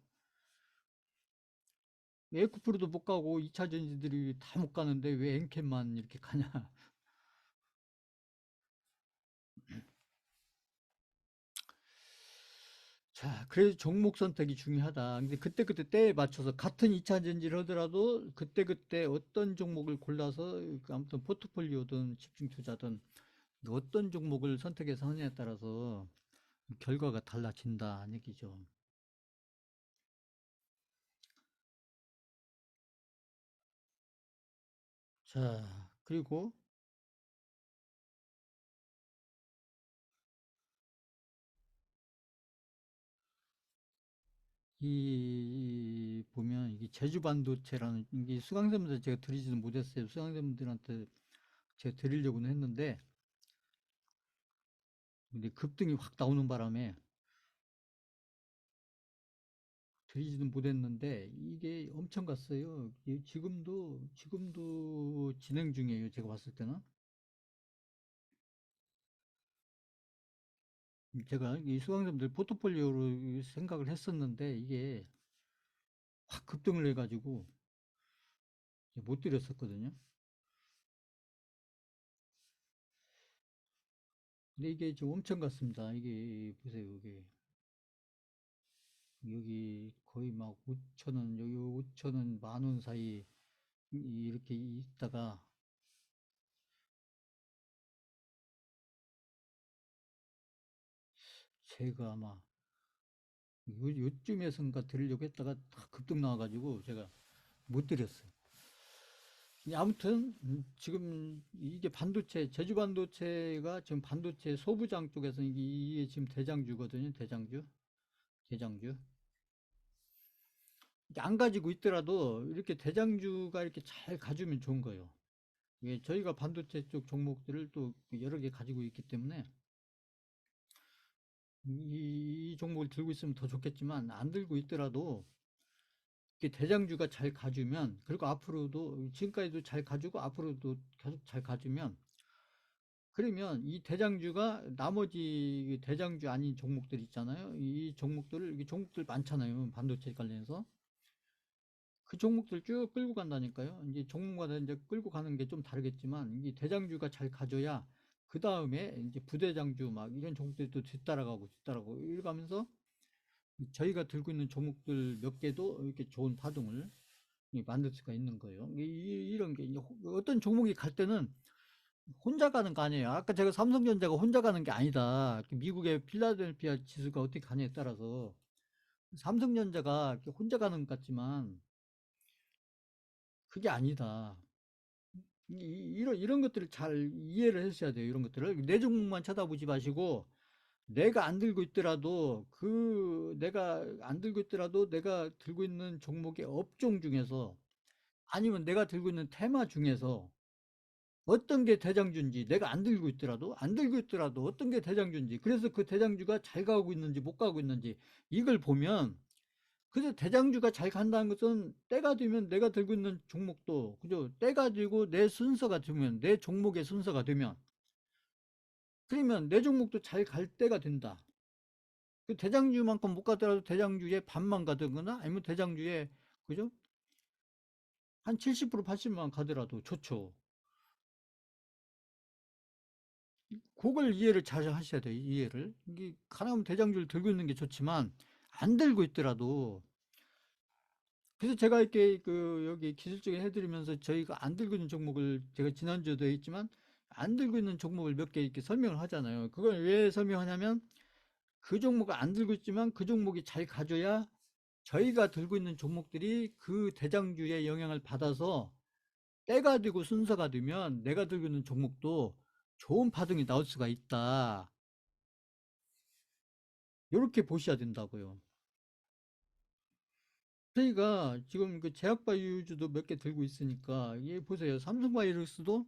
에코프로도 못 가고 2차 전지들이 다 못 가는데 왜 엔캠만 이렇게 가냐. 자, 그래서 종목 선택이 중요하다. 근데 그때그때 때에 맞춰서 같은 2차 전지를 하더라도 그때그때 어떤 종목을 골라서 그 아무튼 포트폴리오든 집중 투자든 어떤 종목을 선택해서 하느냐에 따라서 결과가 달라진다는 얘기죠. 자, 그리고 이 보면 이게 제주 반도체라는 이게 수강생분들 제가 드리지는 못했어요. 수강생분들한테 제가 드리려고는 했는데 근데 급등이 확 나오는 바람에 드리지는 못했는데 이게 엄청 갔어요. 지금도 진행 중이에요. 제가 봤을 때는 제가 이 수강생들 포트폴리오로 생각을 했었는데 이게 확 급등을 해가지고 못 드렸었거든요. 근데 이게 좀 엄청 갔습니다. 이게 보세요. 이게 여기 거의 막 5천 원, 여기 5천 원, 만 원 사이 이렇게 있다가 제가 아마 요쯤에선가 드리려고 했다가 다 급등 나와가지고 제가 못 드렸어요. 아무튼 지금 이게 반도체 제주 반도체가 지금 반도체 소부장 쪽에서 이게 지금 대장주거든요. 대장주. 이게 안 가지고 있더라도 이렇게 대장주가 이렇게 잘 가주면 좋은 거예요. 이게 저희가 반도체 쪽 종목들을 또 여러 개 가지고 있기 때문에 이 종목을 들고 있으면 더 좋겠지만 안 들고 있더라도 이렇게 대장주가 잘 가주면 그리고 앞으로도 지금까지도 잘 가주고 앞으로도 계속 잘 가주면 그러면 이 대장주가 나머지 대장주 아닌 종목들 있잖아요. 이 종목들을, 이 종목들 많잖아요. 반도체 관련해서. 그 종목들 쭉 끌고 간다니까요. 이제 종목마다 이제 끌고 가는 게 좀 다르겠지만, 이 대장주가 잘 가져야, 그 다음에 이제 부대장주 막 이런 종목들이 또 뒤따라가고 이러면서 저희가 들고 있는 종목들 몇 개도 이렇게 좋은 파동을 만들 수가 있는 거예요. 이런 게 어떤 종목이 갈 때는 혼자 가는 거 아니에요. 아까 제가 삼성전자가 혼자 가는 게 아니다. 미국의 필라델피아 지수가 어떻게 가냐에 따라서 삼성전자가 혼자 가는 것 같지만 그게 아니다. 이런 것들을 잘 이해를 하셔야 돼요. 이런 것들을. 내 종목만 쳐다보지 마시고 내가 안 들고 있더라도 내가 안 들고 있더라도 내가 들고 있는 종목의 업종 중에서 아니면 내가 들고 있는 테마 중에서 어떤 게 대장주인지 내가 안 들고 있더라도 어떤 게 대장주인지 그래서 그 대장주가 잘 가고 있는지 못 가고 있는지 이걸 보면 그래서 대장주가 잘 간다는 것은 때가 되면 내가 들고 있는 종목도 그죠 때가 되고 내 순서가 되면 내 종목의 순서가 되면 그러면 내 종목도 잘 갈 때가 된다. 그 대장주만큼 못 가더라도 대장주의 반만 가든거나 아니면 대장주의 그죠? 한 70% 80만 가더라도 좋죠. 그걸 이해를 잘 하셔야 돼요. 이해를. 이게 가능하면 대장주를 들고 있는 게 좋지만 안 들고 있더라도 그래서 제가 이렇게 그 여기 기술적인 해드리면서 저희가 안 들고 있는 종목을 제가 지난주에도 했지만 안 들고 있는 종목을 몇 개 이렇게 설명을 하잖아요. 그걸 왜 설명하냐면 그 종목을 안 들고 있지만 그 종목이 잘 가줘야 저희가 들고 있는 종목들이 그 대장주의 영향을 받아서 때가 되고 순서가 되면 내가 들고 있는 종목도 좋은 파동이 나올 수가 있다. 이렇게 보셔야 된다고요. 저희가 지금 그 제약바이오주도 몇 개 들고 있으니까 이게 보세요. 삼성바이오로스도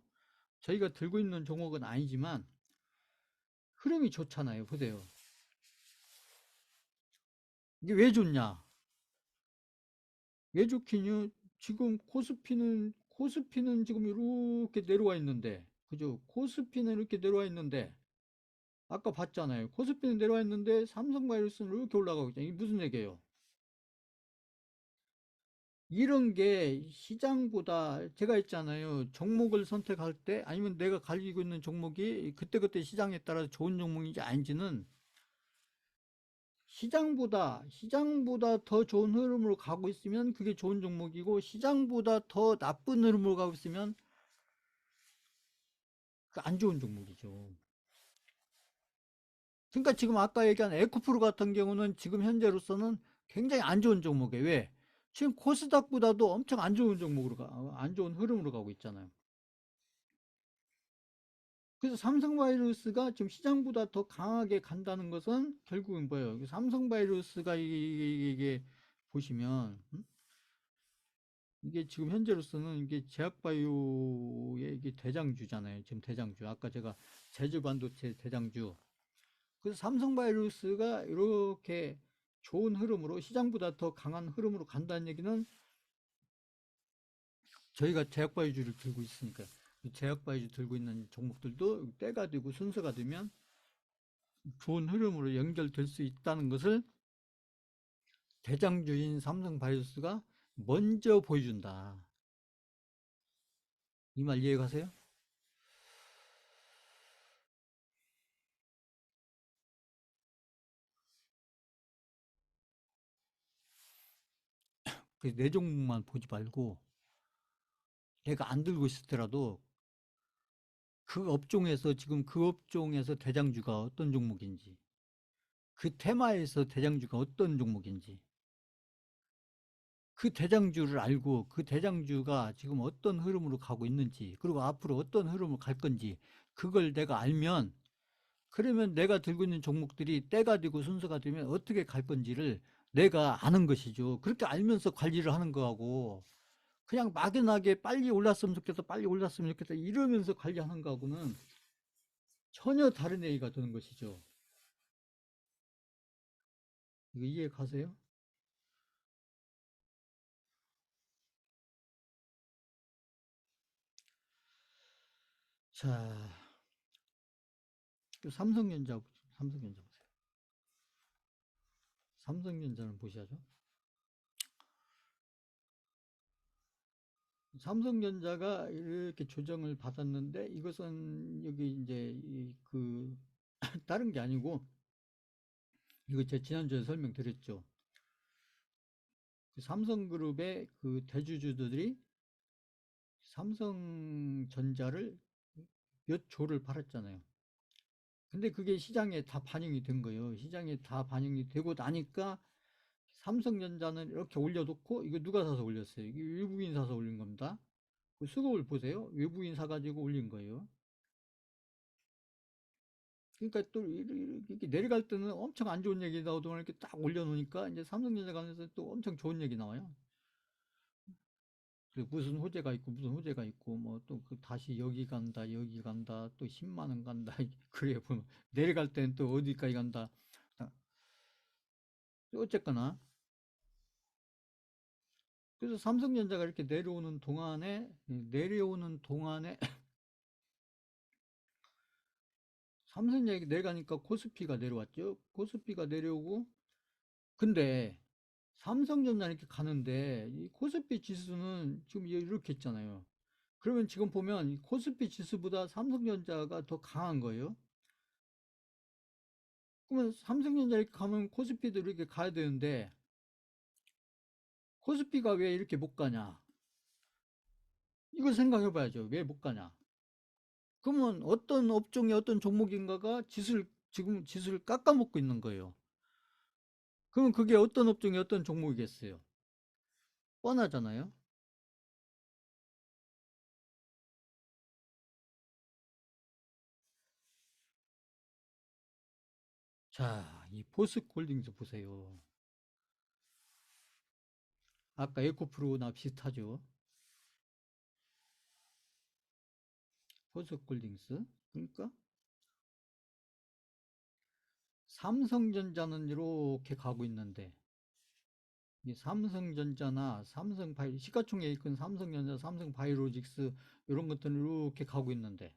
저희가 들고 있는 종목은 아니지만 흐름이 좋잖아요. 보세요. 이게 왜 좋냐? 왜 좋기냐? 지금 코스피는 지금 이렇게 내려와 있는데, 그죠? 코스피는 이렇게 내려와 있는데, 아까 봤잖아요. 코스피는 내려와 있는데 삼성바이오로스는 이렇게 올라가고 있잖아요. 이게 무슨 얘기예요? 이런 게 시장보다 제가 있잖아요. 종목을 선택할 때 아니면 내가 가지고 있는 종목이 그때그때 시장에 따라서 좋은 종목인지 아닌지는 시장보다 더 좋은 흐름으로 가고 있으면 그게 좋은 종목이고 시장보다 더 나쁜 흐름으로 가고 있으면 그 안 좋은 종목이죠. 그러니까 지금 아까 얘기한 에코프로 같은 경우는 지금 현재로서는 굉장히 안 좋은 종목이에요. 왜? 지금 코스닥보다도 엄청 안 좋은 안 좋은 흐름으로 가고 있잖아요. 그래서 삼성바이오로스가 지금 시장보다 더 강하게 간다는 것은 결국은 뭐예요? 삼성바이오로스가 이게 보시면 이게 지금 현재로서는 이게 제약바이오의 이게 대장주잖아요. 지금 대장주. 아까 제가 제주반도체 대장주. 그래서 삼성바이오로스가 이렇게 좋은 흐름으로 시장보다 더 강한 흐름으로 간다는 얘기는 저희가 제약바이오주를 들고 있으니까 제약바이오주 들고 있는 종목들도 때가 되고 순서가 되면 좋은 흐름으로 연결될 수 있다는 것을 대장주인 삼성바이오스가 먼저 보여준다. 이 말 이해가세요? 그래서 내 종목만 보지 말고 내가 안 들고 있었더라도 그 업종에서 지금 그 업종에서 대장주가 어떤 종목인지 그 테마에서 대장주가 어떤 종목인지 그 대장주를 알고 그 대장주가 지금 어떤 흐름으로 가고 있는지 그리고 앞으로 어떤 흐름으로 갈 건지 그걸 내가 알면 그러면 내가 들고 있는 종목들이 때가 되고 순서가 되면 어떻게 갈 건지를 내가 아는 것이죠. 그렇게 알면서 관리를 하는 거하고 그냥 막연하게 빨리 올랐으면 좋겠다, 빨리 올랐으면 좋겠다 이러면서 관리하는 거하고는 전혀 다른 얘기가 되는 것이죠. 이거 이해 가세요? 자, 삼성전자, 삼성전자 보세요. 삼성전자는 보셔야죠. 삼성전자가 이렇게 조정을 받았는데 이것은 여기 이제 그 다른 게 아니고 이거 제가 지난주에 설명드렸죠. 그 삼성그룹의 그 대주주들이 삼성전자를 몇 조를 팔았잖아요. 근데 그게 시장에 다 반영이 된 거예요. 시장에 다 반영이 되고 나니까 삼성전자는 이렇게 올려놓고 이거 누가 사서 올렸어요? 이게 외국인 사서 올린 겁니다. 그 수급을 보세요. 외국인 사가지고 올린 거예요. 그러니까 또 이렇게 내려갈 때는 엄청 안 좋은 얘기 나오더만 이렇게 딱 올려놓으니까 이제 삼성전자 관해서 또 엄청 좋은 얘기 나와요. 그 무슨 호재가 있고 무슨 호재가 있고 뭐 또 그 다시 여기 간다 또 10만 원 간다 그래 보면 내려갈 때는 또 어디까지 간다. 아, 어쨌거나 그래서 삼성전자가 이렇게 내려오는 동안에 삼성전자 내려가니까 코스피가 내려왔죠. 코스피가 내려오고, 근데 삼성전자 이렇게 가는데 이 코스피 지수는 지금 이렇게 있잖아요. 그러면 지금 보면 이 코스피 지수보다 삼성전자가 더 강한 거예요. 그러면 삼성전자 이렇게 가면 코스피도 이렇게 가야 되는데 코스피가 왜 이렇게 못 가냐? 이걸 생각해 봐야죠. 왜 못 가냐? 그러면 어떤 업종의 어떤 종목인가가 지금 지수를 깎아먹고 있는 거예요. 그러면 그게 어떤 업종의 어떤 종목이겠어요? 뻔하잖아요. 자, 이 포스코홀딩스 보세요. 아까 에코프로나 비슷하죠. 포스코홀딩스. 그러니까 삼성전자는 이렇게 가고 있는데 이 삼성전자나 삼성바이오 시가총액이 큰 삼성전자, 삼성바이오로직스 이런 것들은 이렇게 가고 있는데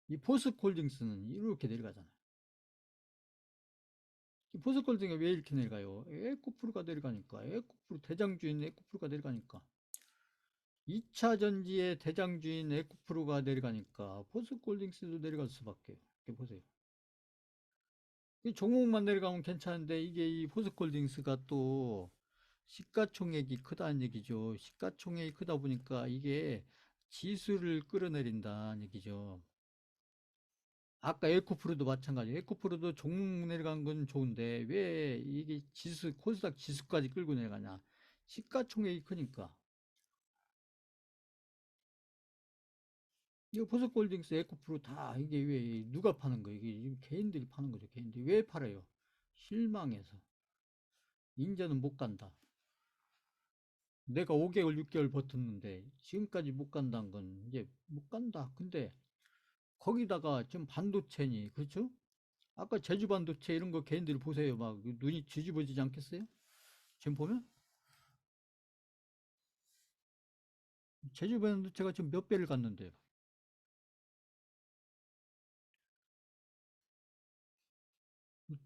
이 포스코홀딩스는 이렇게 내려가잖아요. 이 포스코홀딩스가 왜 이렇게 내려가요? 에코프로가 내려가니까 에코프로 대장주인 에코프로가 내려가니까 2차 전지의 대장주인 에코프로가 내려가니까 포스코홀딩스도 내려갈 수밖에. 이렇게 보세요. 이 종목만 내려가면 괜찮은데 이게 이 포스코홀딩스가 또 시가총액이 크다는 얘기죠. 시가총액이 크다 보니까 이게 지수를 끌어내린다는 얘기죠. 아까 에코프로도 마찬가지. 에코프로도 종목 내려간 건 좋은데 왜 이게 지수 코스닥 지수까지 끌고 내려가냐? 시가총액이 크니까. 이거 포스코홀딩스, 에코프로 다 이게 왜 누가 파는 거예요? 이게 개인들이 파는 거죠. 개인들이 왜 팔아요? 실망해서. 인제는 못 간다. 내가 5개월, 6개월 버텼는데 지금까지 못 간다는 건 이제 못 간다. 근데 거기다가 지금 반도체니, 그렇죠? 아까 제주 반도체 이런 거 개인들이 보세요. 막 눈이 뒤집어지지 않겠어요? 지금 보면 제주 반도체가 지금 몇 배를 갔는데요.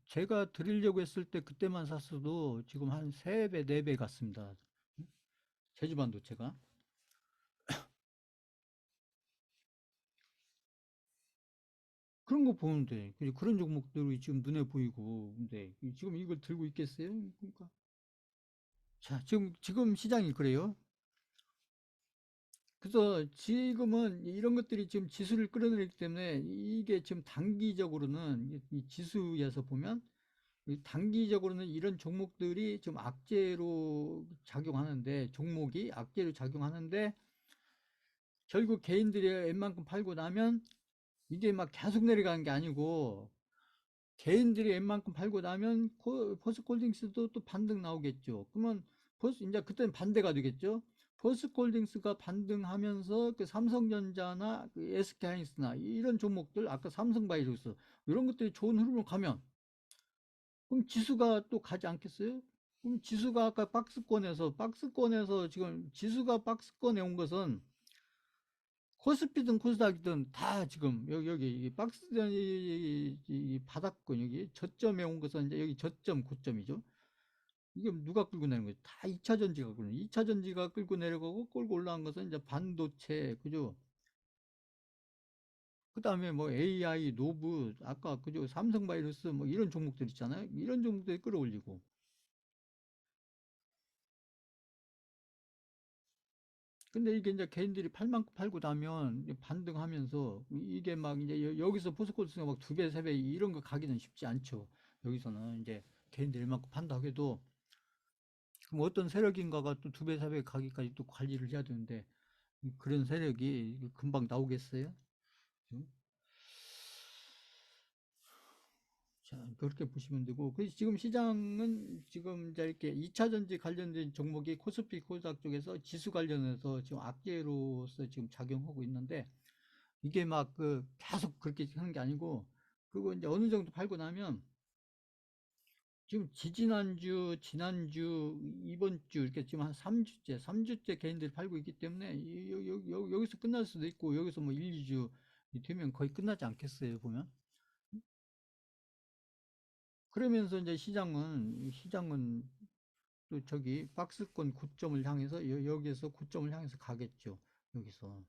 제가 드리려고 했을 때 그때만 샀어도 지금 한 3배, 4배 갔습니다. 제주 반도체가. 그런 거 보는데 그런 종목들이 지금 눈에 보이고 근데 지금 이걸 들고 있겠어요? 그러니까 자 지금 시장이 그래요. 그래서 지금은 이런 것들이 지금 지수를 끌어내리기 때문에 이게 지금 단기적으로는 이 지수에서 보면 이 단기적으로는 이런 종목들이 좀 악재로 작용하는데 종목이 악재로 작용하는데 결국 개인들이 웬만큼 팔고 나면 이게 막 계속 내려가는 게 아니고 개인들이 웬만큼 팔고 나면 포스코홀딩스도 또 반등 나오겠죠. 그러면 이제 그때는 반대가 되겠죠. 포스코홀딩스가 반등하면서 그 삼성전자나 그 SK하이닉스나 이런 종목들 아까 삼성바이오로스 이런 것들이 좋은 흐름으로 가면 그럼 지수가 또 가지 않겠어요? 그럼 지수가 아까 박스권에서 지금 지수가 박스권에 온 것은 코스피든 코스닥이든 다 지금 여기 이 박스 이 바닥권 여기 저점에 온 것은 이제 여기 저점 고점이죠. 이게 누가 끌고 내는 거죠? 다 2차 전지가 끌고 2차 전지가 끌고 내려가고 끌고 올라간 것은 이제 반도체 그죠? 그다음에 뭐 AI, 노브 아까 그죠? 삼성바이오로스 뭐 이런 종목들 있잖아요. 이런 종목들이 끌어올리고 근데 이게 이제 개인들이 팔 만큼 팔고 나면 반등하면서 이게 막 이제 여기서 포스코스가 막 2배, 3배 이런 거 가기는 쉽지 않죠. 여기서는 이제 개인들이 만큼 판다고 해도 그럼 어떤 세력인가가 또 2배, 4배 가기까지 또 관리를 해야 되는데 그런 세력이 금방 나오겠어요? 음? 자, 그렇게 보시면 되고, 그래서 지금 시장은 지금 이제 이렇게 2차 전지 관련된 종목이 코스피 코스닥 쪽에서 지수 관련해서 지금 악재로서 지금 작용하고 있는데, 이게 막 그 계속 그렇게 하는 게 아니고 그거 이제 어느 정도 팔고 나면 지금 지지난주, 지난주, 이번 주 이렇게 지금 한 3주째 개인들이 팔고 있기 때문에 여기서 끝날 수도 있고 여기서 뭐 1, 2주 되면 거의 끝나지 않겠어요, 보면. 그러면서 이제 시장은 또 저기 박스권 고점을 향해서 여기에서 고점을 향해서 가겠죠. 여기서.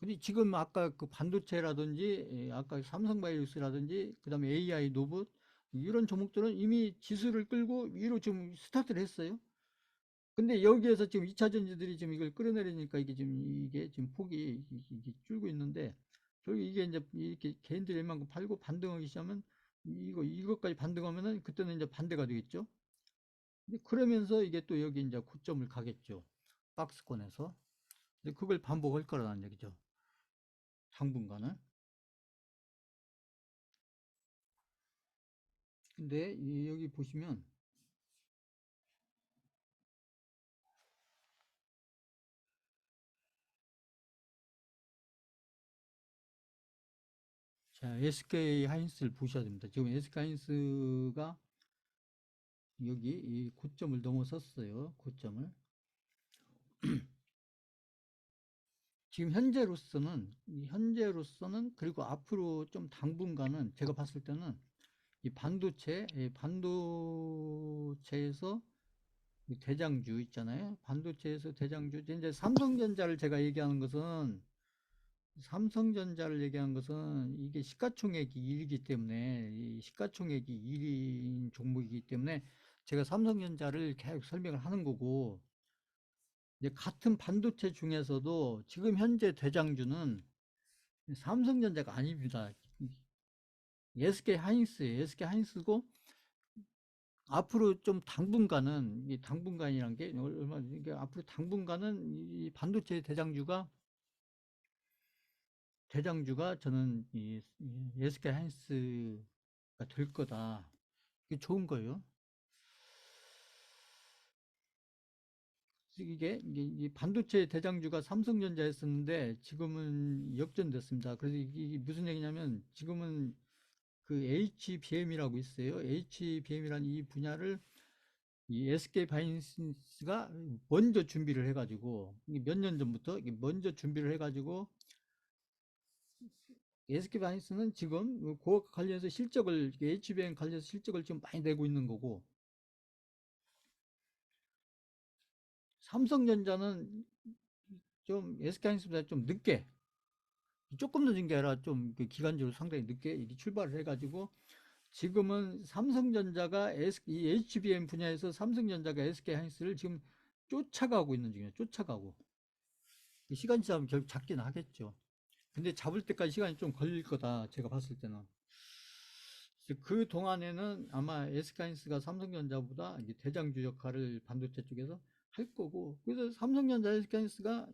근데 지금 아까 그 반도체라든지 아까 삼성바이오스라든지 그다음에 AI 로봇 이런 종목들은 이미 지수를 끌고 위로 지금 스타트를 했어요. 근데 여기에서 지금 2차 전지들이 지금 이걸 끌어내리니까 이게 지금 폭이 이게 줄고 있는데 저기 이게 이제 이렇게 개인들이 웬만큼 팔고 반등하기 시작하면 이것까지 반등하면은 그때는 이제 반대가 되겠죠. 근데 그러면서 이게 또 여기 이제 고점을 가겠죠. 박스권에서. 근데 그걸 반복할 거라는 얘기죠. 당분간은. 근데 여기 보시면 자, SK 하이닉스를 보셔야 됩니다. 지금 SK 하이닉스가 여기 이 고점을 넘어섰어요. 고점을. 지금 현재로서는 그리고 앞으로 좀 당분간은 제가 봤을 때는 이 반도체에서 대장주 있잖아요. 반도체에서 대장주 이제 삼성전자를 얘기하는 것은 이게 시가총액이 1이기 때문에 이 시가총액이 1인 종목이기 때문에 제가 삼성전자를 계속 설명을 하는 거고 이제 같은 반도체 중에서도 지금 현재 대장주는 삼성전자가 아닙니다. SK 하이닉스고 앞으로 좀 당분간은 이 당분간이란 게 얼마 이게 앞으로 당분간은 이 반도체 대장주가 저는 이 SK 하이닉스가 될 거다. 이게 좋은 거예요. 이게 반도체 대장주가 삼성전자였었는데 지금은 역전됐습니다. 그래서 이게 무슨 얘기냐면 지금은 그 HBM이라고 있어요. HBM이라는 이 분야를 이 SK 바이니스가 먼저 준비를 해가지고 몇 년 전부터 먼저 준비를 해가지고 SK 바이니스는 지금 그거 관련해서 실적을 HBM 관련해서 실적을 지금 많이 내고 있는 거고 삼성전자는 좀 SK 하이닉스보다 좀 늦게 조금 늦은 게 아니라 좀 그 기간적으로 상당히 늦게 이렇게 출발을 해가지고 지금은 이 HBM 분야에서 삼성전자가 SK 하이닉스를 지금 쫓아가고 있는 중이에요. 쫓아가고 시간 지나면 결국 잡긴 하겠죠. 근데 잡을 때까지 시간이 좀 걸릴 거다. 제가 봤을 때는. 그 동안에는 아마 SK 하이닉스가 삼성전자보다 이제 대장주 역할을 반도체 쪽에서 할 거고 그래서 삼성전자 SK 하이닉스가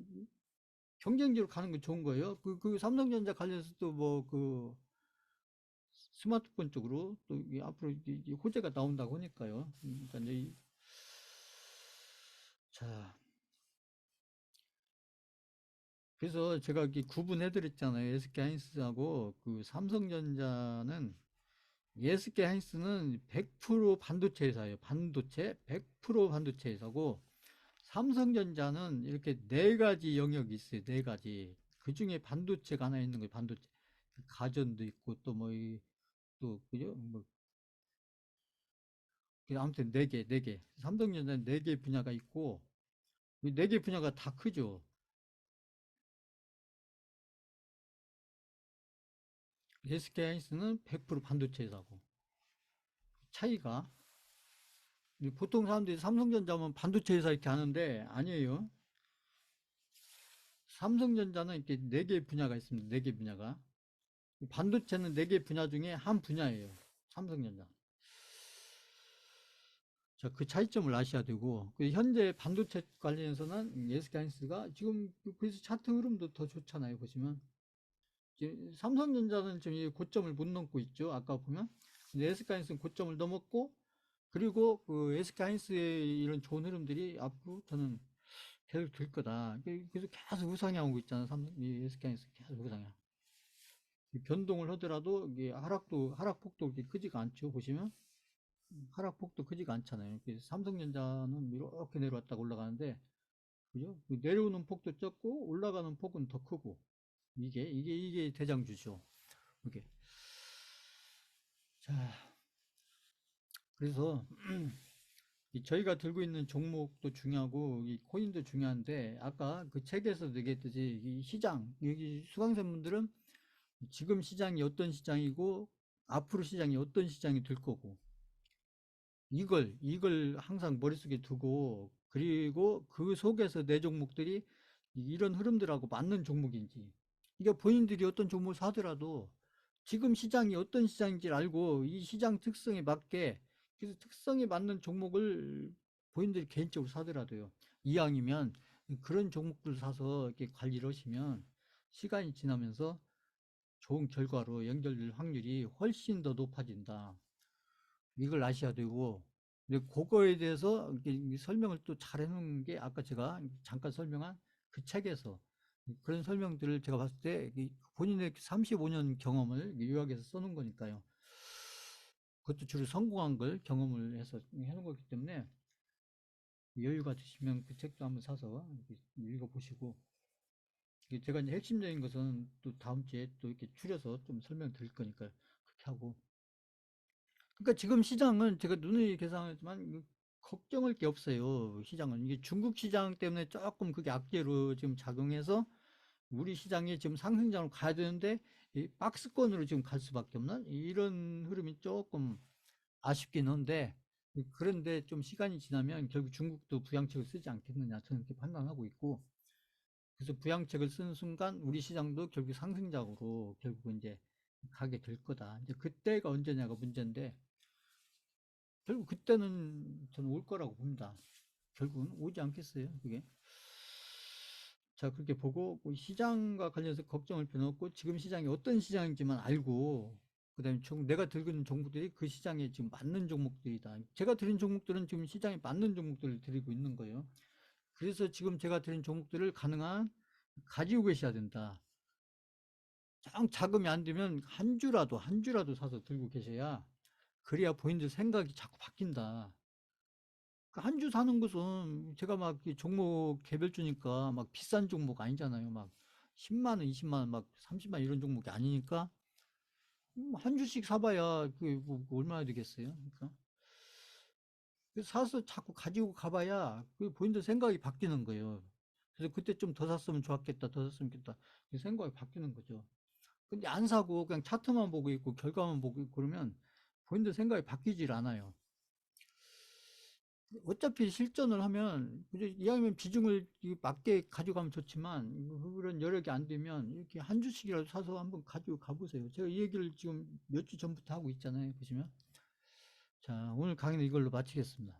경쟁적으로 가는 건 좋은 거예요. 그 삼성전자 관련해서도 뭐 그 스마트폰 쪽으로 또 앞으로 이제 호재가 나온다고 하니까요. 그러니까 이제 자, 그래서 제가 이렇게 구분해 드렸잖아요. SK 하이닉스하고 그 삼성전자는 SK 하이닉스는 100% 반도체 회사예요. 반도체 100% 반도체 회사고 삼성전자는 이렇게 네 가지 영역이 있어요. 네 가지. 그 중에 반도체가 하나 있는 거예요. 반도체. 가전도 있고 또 뭐 또 그죠? 뭐 아무튼 네 개. 삼성전자는 네 개 분야가 있고 네 개 분야가 다 크죠. SK하이닉스는 100% 반도체 회사고 차이가 보통 사람들이 삼성전자면 반도체 회사 이렇게 하는데 아니에요. 삼성전자는 이렇게 네 개 분야가 있습니다. 네 개 분야가 반도체는 네 개 분야 중에 한 분야예요. 삼성전자. 자, 그 차이점을 아셔야 되고 현재 반도체 관련해서는 SK하이닉스가 지금 그래서 차트 흐름도 더 좋잖아요. 보시면 삼성전자는 지금 고점을 못 넘고 있죠. 아까 보면 SK하이닉스는 고점을 넘었고 그리고 그 SK하이닉스의 이런 좋은 흐름들이 앞으로 저는 계속 될 거다. 그래서 계속 우상향 오고 있잖아. SK하이닉스 계속 우상향. 변동을 하더라도 이게 하락폭도 이렇게 크지가 않죠. 보시면 하락폭도 크지가 않잖아요. 그래서 삼성전자는 이렇게 내려왔다가 올라가는데 그죠? 내려오는 폭도 적고 올라가는 폭은 더 크고 이게 대장주죠. 이게. 자, 그래서 저희가 들고 있는 종목도 중요하고 이 코인도 중요한데 아까 그 책에서 얘기했듯이 이 시장 여기 수강생분들은 지금 시장이 어떤 시장이고 앞으로 시장이 어떤 시장이 될 거고 이걸 항상 머릿속에 두고 그리고 그 속에서 내 종목들이 이런 흐름들하고 맞는 종목인지 이게 본인들이 어떤 종목을 사더라도 지금 시장이 어떤 시장인지를 알고 이 시장 특성에 맞게 그래서 특성에 맞는 종목을 본인들이 개인적으로 사더라도요. 이왕이면 그런 종목들 사서 이렇게 관리를 하시면 시간이 지나면서 좋은 결과로 연결될 확률이 훨씬 더 높아진다. 이걸 아셔야 되고 근데 그거에 대해서 이렇게 설명을 또 잘 해놓은 게 아까 제가 잠깐 설명한 그 책에서 그런 설명들을 제가 봤을 때 본인의 35년 경험을 요약해서 써놓은 거니까요. 그것도 주로 성공한 걸 경험을 해서 해놓은 거기 때문에 여유가 되시면 그 책도 한번 사서 읽어보시고 제가 이제 핵심적인 것은 또 다음 주에 또 이렇게 추려서 좀 설명드릴 거니까 그렇게 하고 그러니까 지금 시장은 제가 누누이 계산하지만 걱정할 게 없어요. 시장은 이게 중국 시장 때문에 조금 그게 악재로 지금 작용해서 우리 시장이 지금 상승장으로 가야 되는데 이 박스권으로 지금 갈 수밖에 없는 이런 흐름이 조금 아쉽긴 한데 그런데 좀 시간이 지나면 결국 중국도 부양책을 쓰지 않겠느냐 저는 이렇게 판단하고 있고 그래서 부양책을 쓰는 순간 우리 시장도 결국 상승장으로 결국 이제 가게 될 거다. 이제 그때가 언제냐가 문제인데 결국 그때는 저는 올 거라고 봅니다. 결국은 오지 않겠어요, 그게. 자, 그렇게 보고 그 시장과 관련해서 걱정할 필요는 없고 지금 시장이 어떤 시장인지만 알고 그다음에 내가 들고 있는 종목들이 그 시장에 지금 맞는 종목들이다. 제가 드린 종목들은 지금 시장에 맞는 종목들을 드리고 있는 거예요. 그래서 지금 제가 드린 종목들을 가능한 가지고 계셔야 된다. 정 자금이 안 되면 한 주라도 사서 들고 계셔야 그래야 본인들 생각이 자꾸 바뀐다. 한 주 사는 것은 제가 막 종목 개별주니까 막 비싼 종목 아니잖아요. 막 10만 원, 20만 원, 막 30만 원 이런 종목이 아니니까 한 주씩 사봐야 그게 뭐 얼마나 되겠어요. 그러니까 그래서 사서 자꾸 가지고 가봐야 그 본인들 생각이 바뀌는 거예요. 그래서 그때 좀 더 샀으면 좋았겠다, 더 샀으면 좋겠다. 그 생각이 바뀌는 거죠. 근데 안 사고 그냥 차트만 보고 있고 결과만 보고 있고 그러면 본인들 생각이 바뀌질 않아요. 어차피 실전을 하면 이왕이면 비중을 맞게 가져가면 좋지만 그런 여력이 안 되면 이렇게 한 주씩이라도 사서 한번 가지고 가보세요. 제가 이 얘기를 지금 몇 주 전부터 하고 있잖아요. 보시면. 자, 오늘 강의는 이걸로 마치겠습니다.